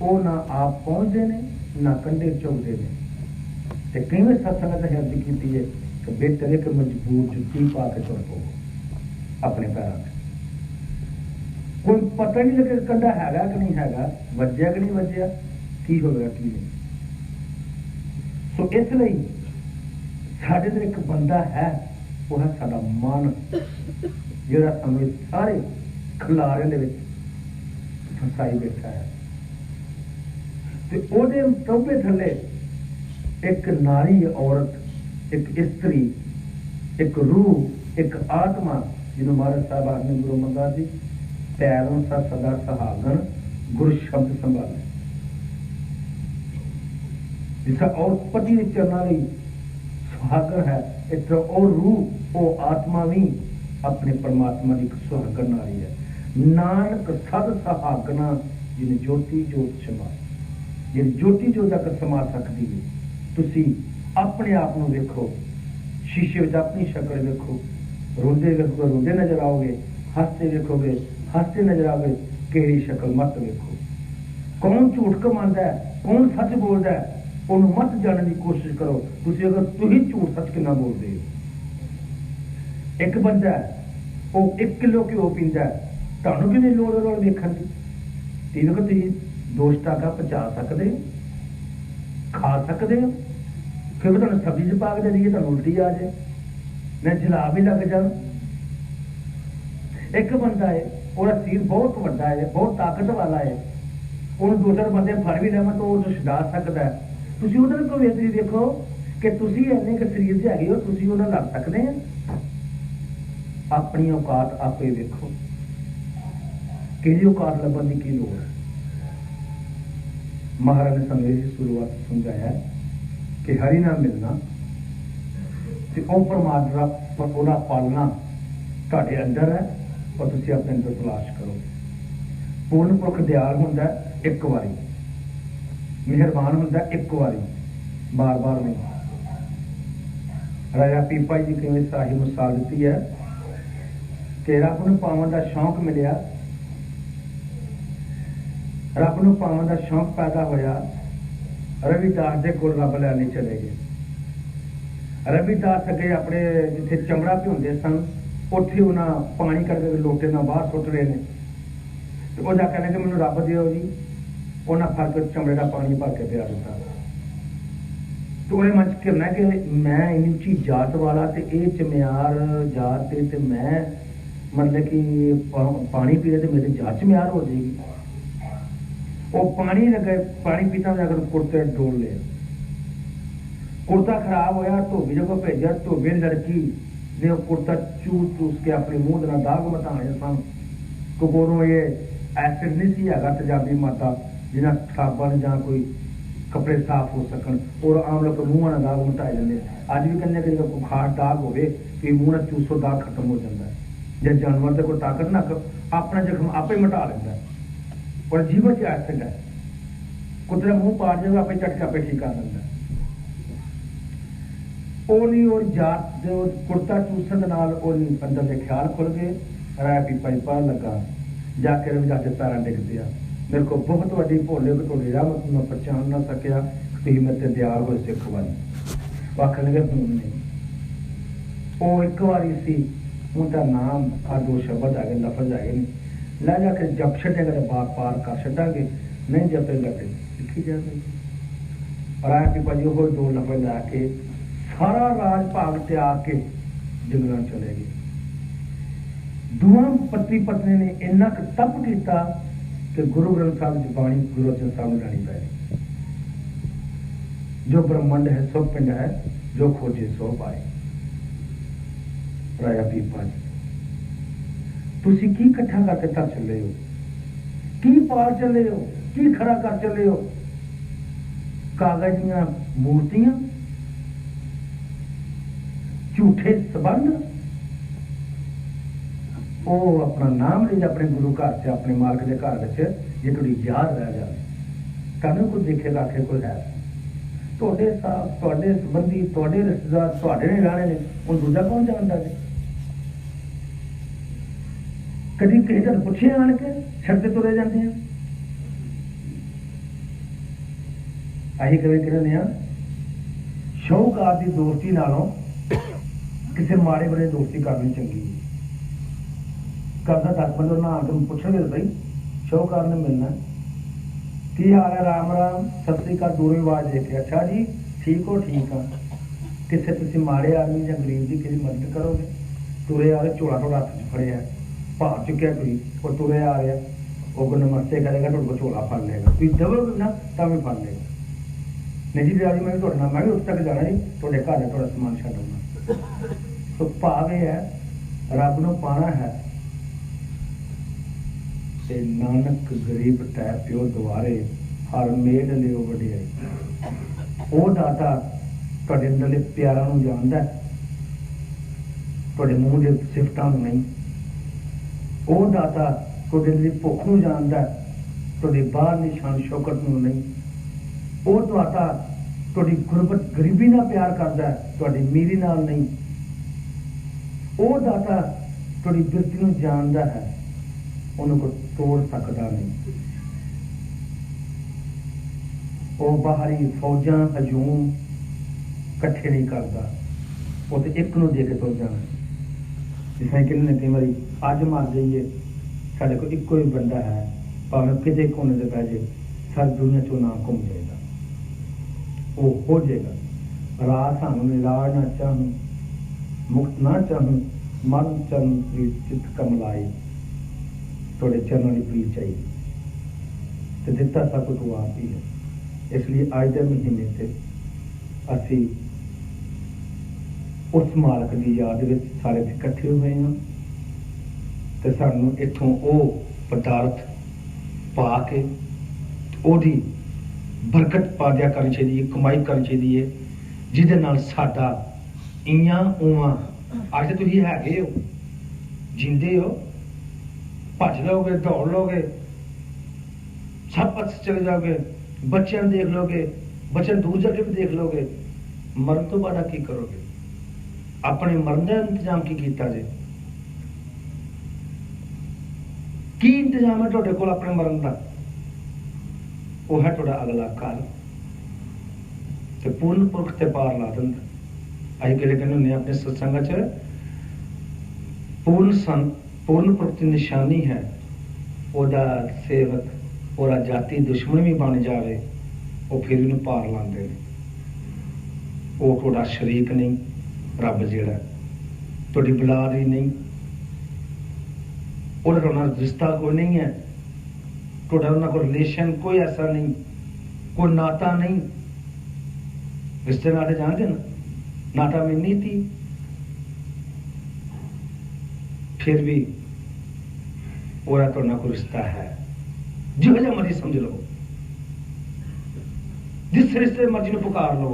ਉਹ ਨਾ ਆਪ ਪਹੁੰਚਦੇ ਨੇ ਨਾ ਕੰਢੇ ਚੁਗਦੇ ਨੇ। ਤੇ ਕਿਵੇਂ ਸਤਸੰਗ ਦਾ ਹਰਜ ਕੀਤੀ ਹੈ ਕਿ ਬਿਹਤਰ ਹੈ ਕਿ ਮਜ਼ਬੂਤ ਜੁੱਤੀ ਪਾ ਕੇ ਤੁਰ ਪਓ ਆਪਣੇ ਪੈਰਾਂ ਤੇ। ਕੋਈ ਪਤਾ ਨਹੀਂ ਲੱਗੇ ਕੰਢਾ ਹੈਗਾ ਕਿ ਨਹੀਂ ਹੈਗਾ, ਵੱਜਿਆ ਕਿ ਨਹੀਂ ਵੱਜਿਆ, ਕੀ ਹੋਵੇਗਾ ਕੀ ਨਹੀਂ। ਸੋ ਇਸ ਲਈ ਸਾਡੇ ਅੰਦਰ ਇੱਕ ਬੰਦਾ ਹੈ, ਉਹ ਹੈ ਸਾਡਾ ਮਨ, ਜਿਹੜਾ ਸਾਨੂੰ ਸਾਰੇ ਖਿਲਾਰਿਆਂ ਦੇ ਵਿੱਚ ਫਸਾਈ ਬੈਠਾ ਹੈ। ਤੇ ਉਹਦੇ ਟੋਭੇ ਥੱਲੇ ਇੱਕ ਨਾਰੀ ਔਰਤ, ਇੱਕ ਇਸਤਰੀ, ਇੱਕ ਰੂਹ, ਇੱਕ ਆਤਮਾ, ਜਿਹਨੂੰ ਮਹਾਰਾਜ ਸਾਹਿਬ ਆਖਦੇ ਗੁਰੂ ਅਮਰਦਾਸ ਜੀ, ਪੈਰੋਂ ਸਾ ਸਦਾ ਸੁਹਾਗਣ ਗੁਰ ਸ਼ਬਦ ਸੰਭਾਲੇ। ਜਿਸ ਤਰ੍ਹਾਂ ਔਰਤ ਪਤੀ ਦੇ ਚਰਨਾਂ ਲਈ ਸੁਹਾਗਣ ਹੈ, ਇਸ ਤਰ੍ਹਾਂ ਉਹ ਰੂਹ, ਉਹ ਆਤਮਾ ਵੀ ਆਪਣੇ ਪਰਮਾਤਮਾ ਦੀ ਇੱਕ ਸੁਹਾਗਣ ਨਾਰੀ ਹੈ। ਨਾਨਕ ਸਦ ਸੁਹਾਗਣਾ ਜਿਹਨੇ ਜੋਤੀ ਜੋਤ ਸਮਾ, ਜਿਹੜੀ ਜੋਤੀ ਜੋਤ ਤੱਕ ਸਮਾ ਸਕਦੀ ਹੈ। ਤੁਸੀਂ ਆਪਣੇ ਆਪ ਨੂੰ ਵੇਖੋ, ਸ਼ੀਸ਼ੇ ਵਿੱਚ ਆਪਣੀ ਸ਼ਕਲ ਵੇਖੋ, ਰੋਂਦੇ ਵੇਖੋਗੇ ਰੋਂਦੇ ਨਜ਼ਰ ਆਓਗੇ, ਹੱਸਦੇ ਵੇਖੋਗੇ ਹੱਸਦੇ ਨਜ਼ਰ ਆਓਗੇ, ਕਿਹੜੀ ਸ਼ਕਲ ਮਤ ਵੇਖੋ। ਕੌਣ ਝੂਠ ਕਮਾਉਂਦਾ ਹੈ, ਕੌਣ ਸੱਚ ਬੋਲਦਾ ਹੈ, ਉਹਨੂੰ ਮਤ ਜਾਣਨ ਦੀ ਕੋਸ਼ਿਸ਼ ਕਰੋ। ਤੁਸੀਂ ਅਗਰ ਤੁਸੀਂ ਝੂਠ ਸੱਚ ਕਿੰਨਾ ਬੋਲਦੇ ਹੋ। ਇੱਕ ਬੰਦਾ ਉਹ 1 ਕਿਲੋ ਘਿਓ ਪੀਂਦਾ, ਤੁਹਾਨੂੰ ਕਿਵੇਂ ਲੋੜ ਵੇਖਣ ਦੀ? ਠੀਕ ਹੈ, ਤੁਸੀਂ ਦੋਸ਼ ਟਾਕਾ ਪਹੁੰਚਾ ਸਕਦੇ ਹੋ, ਖਾ ਸਕਦੇ ਹੋ, ਫਿਰ ਤੁਹਾਨੂੰ ਸਬਜ਼ੀ 'ਚ ਪਾ ਕੇ ਦੇ ਦਈਏ, ਤੁਹਾਨੂੰ ਉਲਟੀ ਆ ਜਾਏ, ਮੈਂ ਜਲਾ ਵੀ ਲੱਗ ਜਾ। ਇੱਕ ਬੰਦਾ ਹੈ, ਉਹਦਾ ਸਰੀਰ ਬਹੁਤ ਵੱਡਾ ਹੈ, ਬਹੁਤ ਤਾਕਤ ਵਾਲਾ ਹੈ, ਉਹਨੂੰ 2-4 ਬੰਦੇ ਫੜ ਵੀ ਲੈਣ ਤਾਂ ਉਹ ਛਡਾ ਸਕਦਾ ਹੈ। ਤੁਸੀਂ ਉਹਦੇ ਕੋਲ ਵੇਖਦੇ ਦੇਖੋ ਕਿ ਤੁਸੀਂ ਇੰਨੇ ਕੁ ਸਰੀਰ 'ਚ ਹੈਗੇ ਹੋ, ਤੁਸੀਂ ਉਹਨਾਂ ਲੜ ਸਕਦੇ ਆ? ਆਪਣੀ ਔਕਾਤ ਆਪੇ ਵੇਖੋ, ਕਿਹਦੀ ਔਕਾਤ ਲੱਭਣ ਦੀ ਕੀ ਲੋੜ ਹੈ। ਮਹਾਰਾਜ ਨੇ ਸਾਨੂੰ ਇਹ ਸ਼ੁਰੂਆਤ ਸਮਝਾਇਆ ਕਿ ਹਰੀ ਨਾਲ ਮਿਲਣਾ ਤੇ ਉਹ ਪਰਮਾਤਮਾ ਉਹਦਾ ਪਾਲਣਾ ਤੁਹਾਡੇ ਅੰਦਰ ਹੈ, ਪਰ ਤੁਸੀਂ ਆਪਣੇ ਅੰਦਰ ਤਲਾਸ਼ ਕਰੋ। ਪੂਰਨ ਪੁਰਖ ਦਿਆਲ ਹੁੰਦਾ ਇੱਕ ਵਾਰੀ, ਮਿਹਰਬਾਨ ਹੁੰਦਾ ਇੱਕ ਵਾਰੀ, ਬਾਰ-ਬਾਰ ਨਹੀਂ। ਰਾਜਾ ਪੀਪਾ ਜੀ ਕਿਵੇਂ ਸਾਹੀ ਮਿਸਾਲ ਦਿੱਤੀ ਹੈ ਕਿ ਰੱਬ ਨੂੰ ਪਾਵਨ ਦਾ ਸ਼ੌਂਕ ਮਿਲਿਆ, ਰੱਬ ਨੂੰ ਪਾਵਨ ਦਾ ਸ਼ੌਂਕ ਪੈਦਾ ਹੋਇਆ। ਰਵਿਦਾਸ ਦੇ ਕੋਲ ਰੱਬ ਲੈਣ ਲਈ ਚਲੇ ਗਏ। ਰਵਿਦਾਸ ਅੱਗੇ ਆਪਣੇ ਜਿੱਥੇ ਚਮੜਾ ਭਿਉਂਦੇ ਸਨ, ਉੱਥੇ ਉਹਨਾਂ ਪਾਣੀ ਕਰਕੇ ਲੋਟੇ ਨਾਲ ਬਾਹਰ ਸੁੱਟ ਰਹੇ ਨੇ, ਤੇ ਉਹ ਜਾ ਕਹਿੰਦੇ ਕਿ ਮੈਨੂੰ ਰੱਬ ਦਿਓ ਜੀ। ਉਹਨਾਂ ਫੜ ਕੇ ਚਮੜੇ ਦਾ ਪਾਣੀ ਭਰ ਕੇ ਪਿਆ ਦਿੱਤਾ। ਤੇ ਉਹਨੇ ਮਨ ਚ ਕਹਿਣਾ ਕਿ ਮੈਂ ਇੰਨੀ ਉੱਚੀ ਜਾਤ ਵਾਲਾ ਤੇ ਇਹ ਚਮਿਆਰ ਜਾਤ ਤੇ ਮੈਂ ਮਤਲਬ ਕਿ ਪਾਣੀ ਪੀ ਰਹੇ ਤੇ ਮੇਰੀ ਜਾਤ ਚਮਿਆਰ ਹੋ ਜਾਏਗੀ। वो पानी लगे, पानी पीता जाकर कुर्ते डोल लिया, कुर्ता खराब होया, धोबी जो भेजा, धोबी लड़की ने कुर्ता चूस चूस के अपने मुंह के दाग मटाने सन। कोरों ये एसिड नहीं सी है तेजाबी माता जिन्हें साबन या कोई कपड़े साफ हो सकन, और आम लोग मूँह ना दाग मटाए जाते। अज भी कहने कि कोई खास दाग हो मूँह चूसो दाग खत्म हो जाता है, जब जानवर से कोई ताकत ना अपना जख्म आप ही मिटा लेता है। और जीवन च एसिड है, कुत्ते मूँह पाड़ जाए आप चट के आप ठीक कर लेता है। और जात जो कुर्ता चूसन अंदर के ख्याल खुल गए, राय पीपा ही पा लगा, जाके जाके पैर डिग दिया। मेरे को बहुत वड्डी भोले कि थोड़ी रहमत मैं पहचान ना सकिया, तुम मेरे से दयाल हो सिख वाली आख लगे हूं नहीं। वो एक बारी सी हूँ तो नाम आ दो शब्द आ गए, लफज आए नहीं, लै जाके जप छेगा तो बार पार कर छांगे, नहीं जपेगा तो लिखी जाएगी। राय पीपा जी वो दो लफज लैके सारा राज भाग त्याग के जंगलों चले गए। दोनों पति पत्नी ने इन्ना क तप किया कि गुरु ग्रंथ साहब की बाणी गुरु अर्जन साहब ने लानी पै। जो ब्रह्मंड है सो पिंड है, जो खोजे सो पाए। राया पीपा जी तुसी की कट्ठा करके तर चले हो, की पार चले हो, की खड़ा कर चले हो? कागज दियां मूर्तियां, झूठे संबंध, वो अपना नाम ले अपने गुरु घर से अपने मालक के घर जे थोड़ी याद रह जाए, कहने को देखे राखे कोई है थोड़े साहब, थोड़े संबंधी, थोड़े रिश्तेदार थोड़े नहीं रहने ने, उन दूजा कौन जानता जी? कभी किसी का पूछे आन के छड़ते तुरे जाते हैं। अही कभी कहने शौहकार की दोस्ती नालों किसी माड़े बड़े दोस्ती करनी चंगी है। करदा 10 बंदे ना आके पूछेंगे भाई शौहकार ने मिलना, की हाल है, राम राम, सत श्री अकाल, दूरों आवाज देखे, अच्छा जी ठीक हो, ठीक हाँ। किसी तुम माड़े आदमी या गरीब की किसी मदद करोगे? तुरे आ रहे, झोला थोड़ा हथ च फड़े है, भार चुकया कोई, और तुरे आ रहा, वो नमस्ते करेगा, थोड़े को झोला फड़ लेगा, तुम दबोगे ना तो भी फड़ लेगा। नहीं जी बिराजी मैं थोड़े नाल, मैं भी उस तक जाना जी, थोड़े घर है थोड़ा समान छड्डना। तो भाव यह है रब नूं पाना है ते नानक गरीब तै प्यो द्वारे हर मेल लियो वडियाई। वो दाता तुहाडे अंदरले प्यारां नूं जानदा है, तुहाडे मूँह दे सिफतां नूं नहीं। वो दाता तुहाडे अंदरली भुख नूं जानदा है, तुहाडे बाहरली शान शौकत नूं नहीं। वो दाता तुहाडी गुरबत गरीबी नाल प्यार करदा है, तुहाडी मीरी नाल नहीं। वो दाता तुहाडी बिरती नूं जानदा है, उन्होंने को तोड़ सकता नहीं। वो बाहरी फौजां हजूम कट्ठे नहीं करता, वो तो एक नूं दे के तुर जाना। जिसमें कहने कई बारी अज मर जाइए साढ़े को इको ही बंदा है, भावें कितने कोने से पै जाए, सारी दुनिया चो नाम घूम जाएगा, वो हो जाएगा। रात सानू निराश ना चाहूं, मुक्त ना चाहूं, मन चरण प्रीत चित कमलाए, थोड़े चरणों की प्रीत चाहिए तो दिता सब कुछ आप ही है। इसलिए अज के महीने से असी उस मालक की याद में सारे इकट्ठे हुए हैं, तो सानू इथों वो पदार्थ पा के ओदी बरकत पा दिया करनी चाहिए, कमाई करनी चाहिए, जिहदे नाल साडा इयां उवां अज तो तुसीं हैगे हो, जिंदे हो, भज लोगे, दौड़ लोगे, सब पास चले जाओगे, बच्चों देख लोगे, बच्चे दूर जाके भी देख लोगे, मरण तो बाद की करोगे? अपने मरण का इंतजाम की कीता जे? की इंतजाम है तुहाडे कोल अपने मरण का? वो है तुहाडा अगला काल, ते पूर्ण पुरख ते पार ला दिंदा। असीं कहते हुंदे अपने सत्संग च पूर्ण पुरख की निशानी है, ओदा सेवक ओरा जाति दुश्मन भी बन जाए, वो फिर भी पार लाते हैं। वो थोड़ा शरीक नहीं, रब जिहड़ा थोड़ी बुलाद ही नहीं, वो रिश्ता कोई नहीं है, थोड़ा उन्होंने कोई रिलेशन कोई ऐसा नहीं, कोई नाता नहीं। रिश्ते नाते जानते ना, नाता में नहीं थी, फिर भी और तो ना कोई रिश्ता है, जो मर्जी समझ लो, जिस रिश्ते मर्जी ने पुकार लो,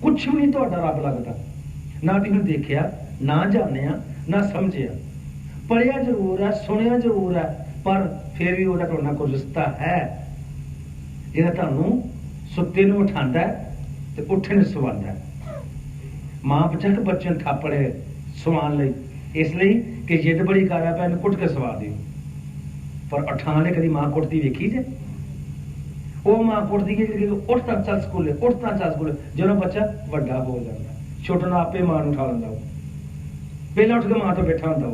कुछ भी नहीं तो रब लगता। ना तुम देखिया, ना जानिया, ना समझिया, पढ़िया जरूर है, सुनिया जरूर है, पर फिर भी वह तो कोई रिश्ता है जो तुहानू सुत्ते नूं उठांदा है ते उठे नूं सुवांदा है। मां बचक बच्चे नूं थापड़े सुवान लई, इसलिए कि जिद बड़ी कर रहा पे कुट के सवा दिओ, पर उठाने कभी मां कुटती वेखी जे? वो मां कुटती है उठता चल स्कूले, उठता चल स्कूले, जो बच्चा वड्डा हो जाता, छोटे नूं आपे मां नूं उठा लैंदा, पहला उठ के मां तो बैठा हुंदा,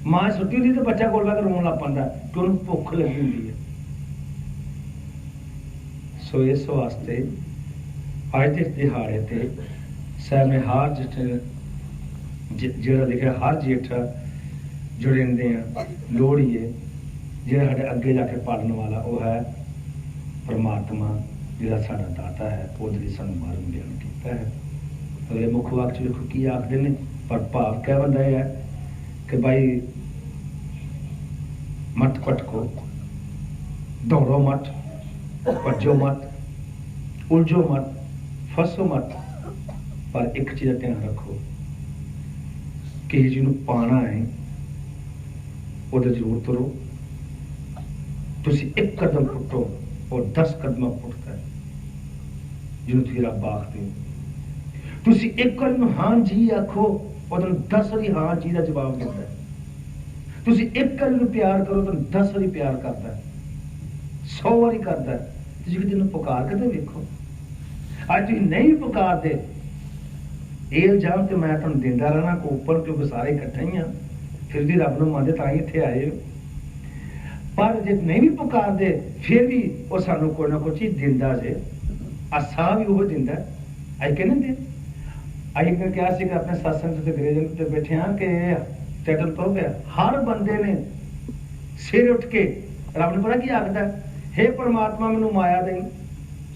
मां सुती होंदी तो बच्चा कोल लग रोन लग पैंदा कि उन्हें भुख लगी होंदी है। सो इस वास्ते अज के दिहाड़े ते सैमे हर जेड़ा लिखा हर जेठ जुड़ेंदे हैं लोहड़ी है, जो साढ़े अगे जाके पालन वाला वो है परमात्मा, जिहड़ा साडा दाता है, ओहदे लई सानूं मार्ग बयान कीता है। अगले मुख वाक्य देखो की आखदे ने, पर भाव कह बंदा है कि भाई मत भटको, दौड़ो मत, भजो मत, उलझो मत, फसो मत, पर एक चीज का ध्यान रखो कि जिन्हों पाना है वो जरूर तुरो। तुसी एक कदम पुटो और 10 कदम पुटता है जिन्हों तुसी रब आखदे हो। तुसी एक कदम हाँ जी आखो और 10 वारी हाँ जी का जवाब देता है। तुसी एक कदम प्यार करो तो 10 वारी प्यार करता है, 100 वारी करता है। तुसी किसी ने पुकार के तो वेखो। आज तुम नहीं पुकारते, ये इल्जाम तो मैं तुम देंदा रहना को ऊपर, क्योंकि सारे इकट्ठे ही हाँ, फिर भी रब नूं मनदे तां ही इत्थे आए हो। पर जे नहीं भी पुकारते फिर भी वो सानू कोई ना कोई चीज दिंदा जे, आसा भी वो दिंदा। अज कहने दे अज मैं क्या सी अपने सत्संग से अंग्रेजन ते बैठे हाँ कि टाइटल तो हो गया, हर बंदे ने सिर उठ के रब ने पता की आखदा, हे परमात्मा मैनू माया दें,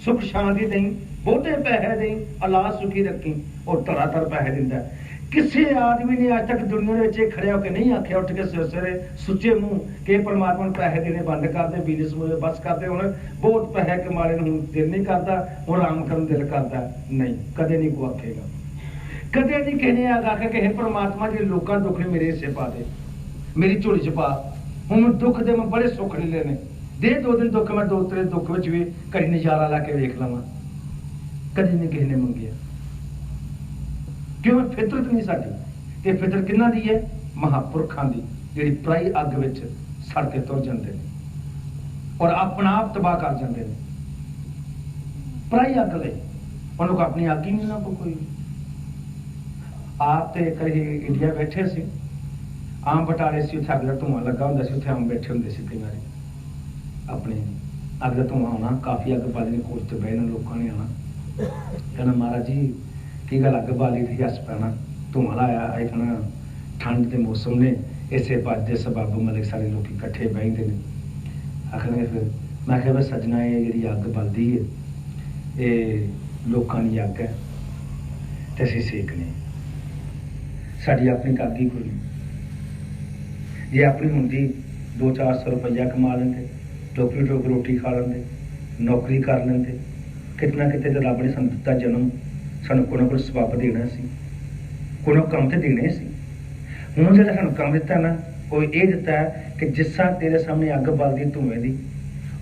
सुख शांति दें, बहुते पैसे दें, औलाद सुखी रखी, और धराधर पैसे दिंदा। किसी आदमी ने आज तक दुनिया में खड़े होकर नहीं आख्या उठ के सवेरे सुचे मुंह कि परमात्मा ने पैसे देने बंद कर दे, बिजनेस मुझे बस कर दे, हूँ बहुत पैसे कमाने हूँ दिल नहीं करता, हूँ आराम करने दिल करता। नहीं, कदे नहीं को आखेगा, कदे नहीं कहने आखा कि हे परमात्मा जी लोगों दुख ने मेरे हिस्से पा दे, मेरी झोली च पा, हूँ दुख दे मैं बड़े सुख ले लेने दे, 2 दिन दुख मैं 2-3 दुख में भी कभी नजारा ला के वेख लवा, कभी नहीं किसी ने मंगिया। क्यों? फितरत नहीं साडी, ते फितरत किन्ना दी है? महापुरखों की, जिहड़ी पराई अग विच सड़ के तुर जाते हैं और अपना आप तबाह कर जाते हैं। पराई अग ले उन्होंने को अपनी अग ही नहीं ना कोई। आप तो कहीं इंडिया बैठे सी, आम बटाले से उत्थे अग का धुआं लगा होंदा सी, उत्थे आम बैठे होंदे सी कई बारी, अपने अग का धुआं होना, काफ़ी अग बाली ने कोच ते बहना, लोगों ने आना कहना महाराज जी की गल अग बाली थी, हस पैना धुआं लाया, आई कहना ठंड के मौसम ने इसे बात के सबब मतलब सारे लोग इकट्ठे बहते हैं। आखिर फिर मैं क्या सजना ये जी अग बलती है ये लोगों की अग है तो असी सेकने, साड़ी अपनी अग ही कोई नहीं। जे अपनी होंगी 200-400 रुपया कमा लेंगे, टोकरी टोकरी रोटी खा लेंगे, नौकरी कर लेंगे, कितना कितने तो रब ने सानू दिता जन्म, सानू कोई ना कोई सबब देना सी, कोई ना काम तो देने सी। हूँ जो सानू काम दिता ना वो ये दिता है कि जिस तरह तेरे सामने अग बलदी धुएं की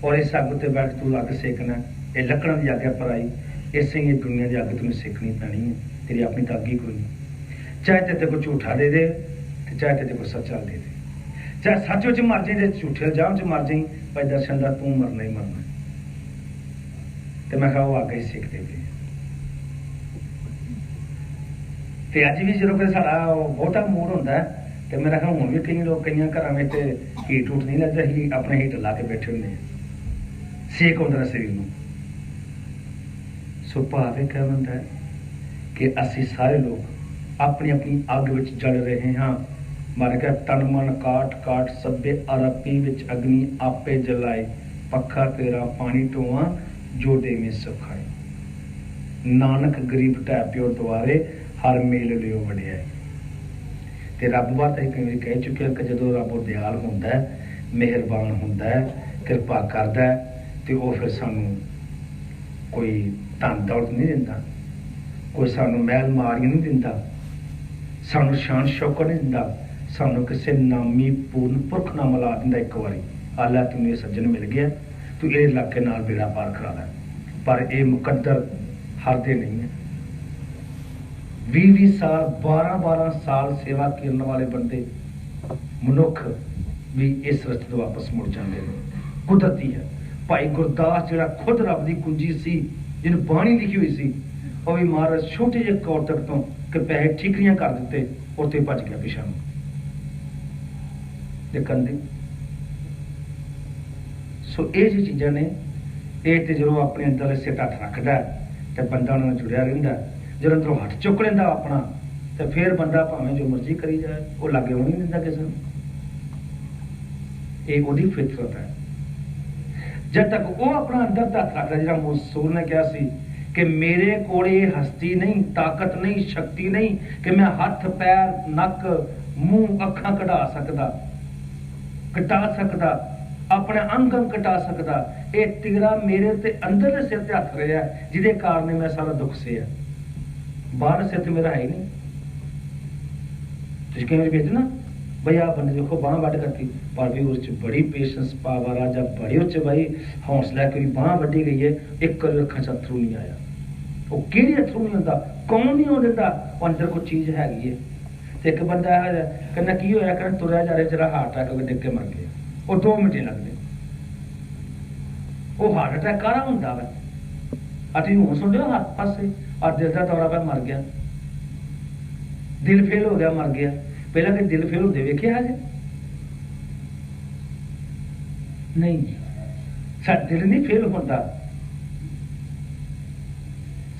और इस अग उत्ते बैठ तू अग सेकना, ये लकड़ां की अग पर आई, इस ही दुनिया की अग तुम्हें सेकनी पैनी है, तेरी अपनी तो अग ही कोई नहीं। चाहे तेरे को झूठा दे दे, चाहे तेरे को सच्चा दे दे, चाहे सच च मर जाए, झूठे इल्जाम च मर जाए, भाई दर्शन का तू मरना ही मरना। तो मैं कहा वो अग ही सेकते पे। तो अज भी जो सारा बहुता मूड होंगे तो मेरा ख्याल हूँ भी कई लोग कई घर में हीट हूट नहीं लगता, ही अपना हीट ला के बैठे होंगे, सेक होंगे शरीर में। सो भाव यह क्या बनता है कि असी सारे लोग अपनी अपनी अग में जल रहे हाँ, मर गया तन मन काट काट सभे अरपी विच अग्नि आपे जलाए पखा तेरा पानी ढोआ जो देवे सुखाए नानक गरीब ढै प्यो द्वारे हर मेल लियो वड़िया ते रब बात कई वारी कह चुके कि जो रब दयाल हुंदा है मेहरबान हुंदा है कृपा करदा है ते वो फिर सानू कोई धन दौलत नहीं दिंदा कोई सानू महल मारियां नहीं दिंदा सानू शान शौकत नहीं दिंदा सानू किसी नामी पूर्ण पुरख नाल मिला दिंदा एक बारी आला तू मेरे सज्जन मिल गया तू ये इलाके नाल बेड़ा पार करा लै पर यह मुकद्दर हरदे नहीं है 20-20 साल 12-12 साल सेवा करने वाले बंदे मनुख भी इस रस्ते तो वापस मुड़ जाते हैं कुदरती है भाई गुरदास जिहड़ा खुद रब की कुंजी सी जिन्हें बाणी लिखी हुई सी और भी महाराज छोटे जे कौतक तो कि पैसे ठीकरियां कर दिते और ते भज गया पिछा देखन दी सो ये जी चीज़ां ने ये तो जो अपने अंदर सिर हथ रखता है तो बंदा उन्होंने जुड़िया रहा जो अंदरों हथ चुक लेंदा अपना तो फिर बंदा भावें जो मर्जी करी जाए वो लागे होने नहीं दिंदा किसी ये ओदी फितरत है जब तक वो अपना अंदर हथ रखता जिहड़ा मूसूर ने कहा सी कि मेरे कोल ये हस्ती नहीं ताकत नहीं शक्ति नहीं कि मैं हथ पैर नक मूँह अखां कढ़ा सकता कटा सकता अपने अंग अंग कटा सकता ये तेरा मेरे ते अंदर दे सिर ते हथ रहा जिहदे कारण मैं सारा दुख से है बाहर सिर ते मेरा है ही नहीं तुझ कई बार भेजना भाई आप बंदे देखो बांह वड्ड करती पर भी उस बड़ी पेशेंस पावर आ जा बड़ी उस भाई हौसला कि बांह वड्डी गई है एक कर अखां च अथरू नहीं आया वो किहड़े अथरू नहीं होंदा कौन नहीं हो दिंदा वो अंदर कोई चीज़ हैगी है तो एक बंदा कहना की होया कहना तुरया जा रहा जरा हार्ट अटैक होकर डिग के मर गया वो 2 मिनट ही लगते वो हार्ट अटैक काहदा हुंदा वा अति हूँ सुन लियो हाथ पासे और दिल का दौरा पर मर गया दिल फेल हो गया मर गया पहला कि दिल फेल होते वेखे है नहीं दिल नहीं फेल होता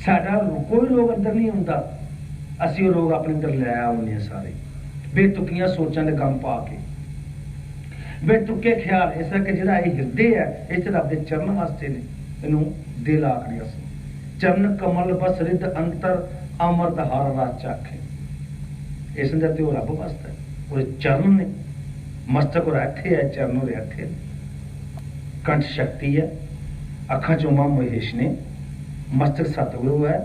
साडा कोई रोग अंदर नहीं होता असी वो रोग अपने अंदर लै आने सारे बेतुकियां सोचां दे गम पा के बेतुके ख्याल इस करके जिहड़ा ये हिरदे है इस रब दे चरण वास्ते ने इनू दिल आखने चरण कमल बस रिद अंतर अमृत हर रच आखे इस अंदर तो रब वास्ते वो चरण ने मस्तक और इत्थे है चरण और इत्थे कंठ शक्ति है अखां चों मां महेश ने मस्तक सतगुरु है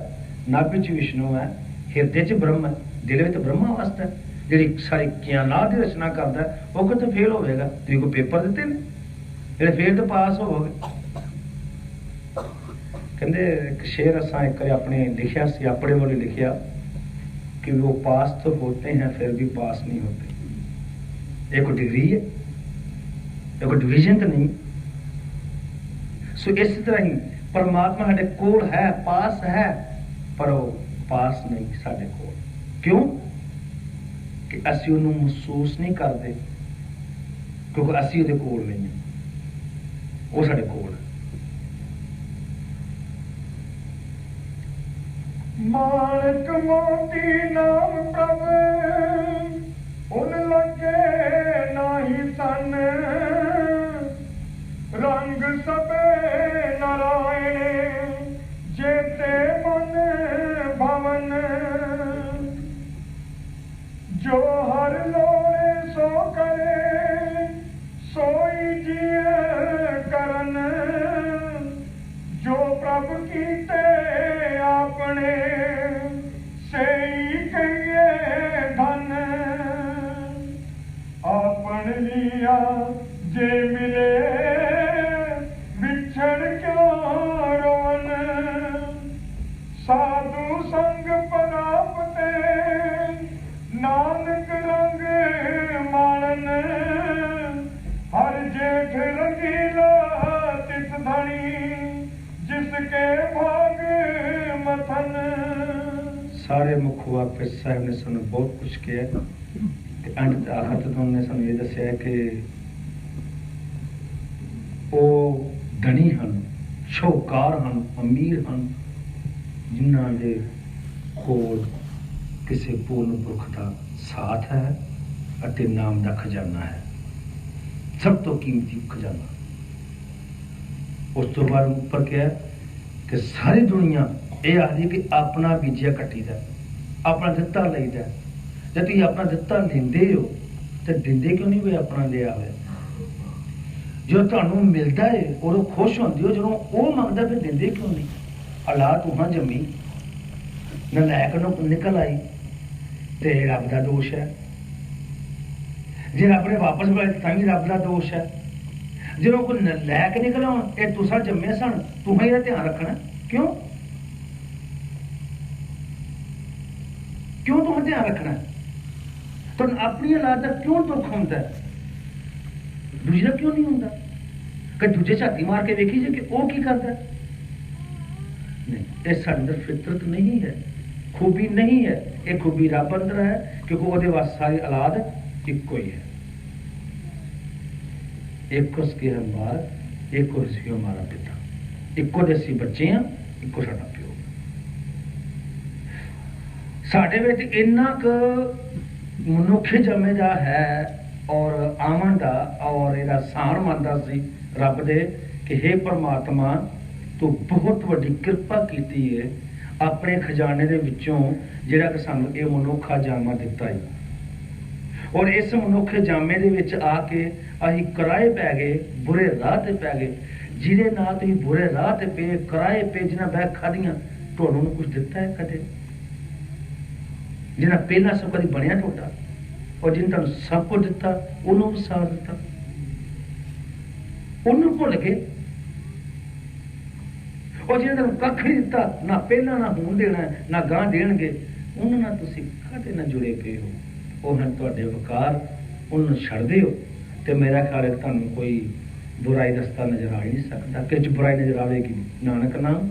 नाभि च विष्णु है हिरदे च ब्रह्म है दिल में ब्रह्मा वास्ते जी सारी कायनात की रचना करता है वो कितने फेल होगा तुम कोई पेपर दिते ने जो फेल तो पास हो गए कहते एक शेर असा एक अपने लिखा सी अपने वाले लिखा कि वो पास तो होते हैं फिर भी पास नहीं होते एक डिग्री है एक डिवीजन तो नहीं सो इस तरह ही परमात्मा साडे कोल है पास है पर वो पास नहीं साडे कोल क्यों कि असी उन्होंने महसूस नहीं करते क्योंकि असी उहदे कोल नहीं है वो साडे कोल है माणक मोती नाम प्रभु उन लगे नाही सन रंग सबे नारायण जेते मन भवन जो हर लोड़े सो करे सोई जिए करन जो प्रभु कीते अपने सही कहिए धन अपन लिया जे मिले बिछड़ क्यों रोन साधु संग परापते नानक रंग मानन हर जेठ रंगीला तिस धनी जिसके भाग मथन सारे मुख वाकिफ साहब ने सानू बहुत कुछ किया अंत आखिर तो उन्होंने सानू ये दसिया कि वो धनी हन शौकार हन अमीर हन जिन्हां दे कोल किसी पूर्ण पुरख का साथ है ਅਤੇ ਨਾਮ ਦਾ ਖਜ਼ਾਨਾ ਹੈ, ਸਭ ਤੋਂ ਕੀਮਤੀ ਖਜ਼ਾਨਾ। ਉਸ ਤੋਂ ਬਾਅਦ ਉੱਪਰ ਕਿਹਾ ਕਿ ਸਾਰੀ ਦੁਨੀਆ ਇਹ ਆਖਦੀ ਕਿ ਆਪਣਾ ਬੀਜਿਆ ਕੱਟੀਦਾ, ਆਪਣਾ ਦਿੱਤਾ ਲਈਦਾ। ਜੇ ਤੁਸੀਂ ਆਪਣਾ ਦਿੱਤਾ ਲੈਂਦੇ ਹੋ ਤੇ ਦਿੰਦੇ ਕਿਉਂ ਨਹੀਂ ਹੋਏ ਆਪਣਾ ਲਿਆ ਹੋਇਆ? ਜਦੋਂ ਤੁਹਾਨੂੰ ਮਿਲਦਾ ਹੈ ਉਦੋਂ ਖੁਸ਼ ਹੁੰਦੇ ਹੋ, ਜਦੋਂ ਉਹ ਮੰਗਦਾ ਫਿਰ ਦਿੰਦੇ ਕਿਉਂ ਨਹੀਂ? ਔਲਾਦ ਤੁਹਾਂ ਜੰਮੀ, ਨਲਾਇਕ ਨੂੰ ਨਿਕਲ ਆਈ ਤੇ ਰੱਬ ਦਾ ਦੋਸ਼ ਹੈ। ਜੇ ਰੱਬ ਨੇ ਵਾਪਸ ਬੁਲਾਇਆ ਤਾਂ ਵੀ ਰੱਬ ਦਾ ਦੋਸ਼ ਹੈ। ਜਦੋਂ ਕੋਈ ਨਲਾਇਕ ਨਿਕਲ ਆਉਣ, ਇਹ ਤੁਸਾਂ ਜੰਮੇ ਸਨ, ਤੁਹਾਂ ਇਹਦਾ ਧਿਆਨ ਰੱਖਣਾ ਕਿਉਂ? ਕਿਉਂ ਤੁਹਾਂ ਧਿਆਨ ਰੱਖਣਾ? ਤੁਹਾਨੂੰ ਆਪਣੀ ਔਲਾਦ ਦਾ ਕਿਉਂ ਦੁੱਖ ਹੁੰਦਾ? ਦੂਜੇ ਦਾ ਕਿਉਂ ਨਹੀਂ ਹੁੰਦਾ? ਕਿ ਦੂਜੇ ਝਾਤੀ ਮਾਰ ਕੇ ਵੇਖੀ ਜੇ ਕਿ ਉਹ ਕੀ ਕਰਦਾ? ਨਹੀਂ, ਇਹ ਸਾਡੇ ਅੰਦਰ ਫਿਤਰਤ ਨਹੀਂ ਹੈ, ਖੂਬੀ ਨਹੀਂ ਹੈ। ਇਹ ਖੂਬੀ ਰੱਬ ਅੰਦਰ ਹੈ, ਕਿਉਂਕਿ ਉਹਦੇ ਵਾਸਤੇ ਸਾਰੀ ਔਲਾਦ ਇੱਕੋ ਹੀ ਹੈ। ਇੱਕ ਉਸਕੇ ਹਮਾਰ ਇੱਕ ਉਸਕੇ ਹਮਾਰਾ ਪਿਤਾ, ਇੱਕੋ ਦੇ ਅਸੀਂ ਬੱਚੇ ਹਾਂ, ਇੱਕੋ ਸਾਡਾ ਪਿਓ। ਸਾਡੇ ਵਿੱਚ ਇੰਨਾ ਕੁ ਮਨੁੱਖੀ ਜੰਮੇ ਦਾ ਹੈ ਔਰ ਆਮਨ ਦਾ, ਔਰ ਇਹਦਾ ਸਾਰ ਮੰਨਦਾ ਸੀ ਰੱਬ ਦੇ ਕਿ ਹੇ ਪਰਮਾਤਮਾ ਤੂੰ ਬਹੁਤ ਵੱਡੀ ਕਿਰਪਾ ਕੀਤੀ ਹੈ ਆਪਣੇ ਖਜ਼ਾਨੇ ਦੇ ਵਿੱਚੋਂ, ਜਿਹੜਾ ਕਿ ਸਾਨੂੰ ਇਹ ਮਨੁੱਖਾ ਜਾਮਾ ਦਿੱਤਾ ਹੈ। ਔਰ ਇਸ ਮਨੁੱਖੇ ਜਾਮੇ ਦੇ ਵਿੱਚ ਆ ਕੇ ਅਸੀਂ ਕਿਰਾਏ ਪੈ ਗਏ, ਬੁਰੇ ਰਾਹ ਤੇ ਪੈ ਗਏ। ਜਿਹਦੇ ਨਾਲ ਤੁਸੀਂ ਬੁਰੇ ਰਾਹ ਤੇ ਪਏ, ਕਿਰਾਏ ਪੇ, ਜਿਹਨਾਂ ਬਹਿ ਖਾਧੀਆਂ, ਤੁਹਾਨੂੰ ਕੁਝ ਦਿੱਤਾ ਹੈ ਕਦੇ? ਜਿਹਨਾਂ ਪਹਿਲਾਂ ਸਭ ਕਦੀ ਬਣਿਆ ਤੁਹਾਡਾ, ਔਰ ਜਿਹਨੇ ਤੁਹਾਨੂੰ ਸਭ ਕੁਝ ਦਿੱਤਾ, ਉਹਨੂੰ ਵੀ ਸਾਥ ਦਿੱਤਾ, ਉਹਨੂੰ ਭੁੱਲ ਗਏ। ਔਰ ਜਿਹਨੇ ਤੁਹਾਨੂੰ ਕੱਖ ਨਹੀਂ ਦਿੱਤਾ, ਨਾ ਪਹਿਲਾਂ ਨਾ ਹੁਣ ਦੇਣਾ, ਨਾ ਗਾਂ ਦੇਣਗੇ, ਉਹਨਾਂ ਨਾਲ ਤੁਸੀਂ ਕਦੇ ਨਾ ਜੁੜੇ ਪਏ ਹੋ। ਉਹ ਹਨ ਤੁਹਾਡੇ ਵਕਾਰ, ਉਹਨੂੰ ਛੱਡਦੇ ਹੋ। ਤੇ ਮੇਰਾ ਖਿਆਲ ਹੈ ਤੁਹਾਨੂੰ ਕੋਈ ਬੁਰਾਈ ਦਸਤਾ ਨਜ਼ਰ ਆ ਹੀ ਨਹੀਂ ਸਕਦਾ। ਕਿ ਬੁਰਾਈ ਨਜ਼ਰ ਆਵੇਗੀ ਨਾਨਕ ਨਾਮ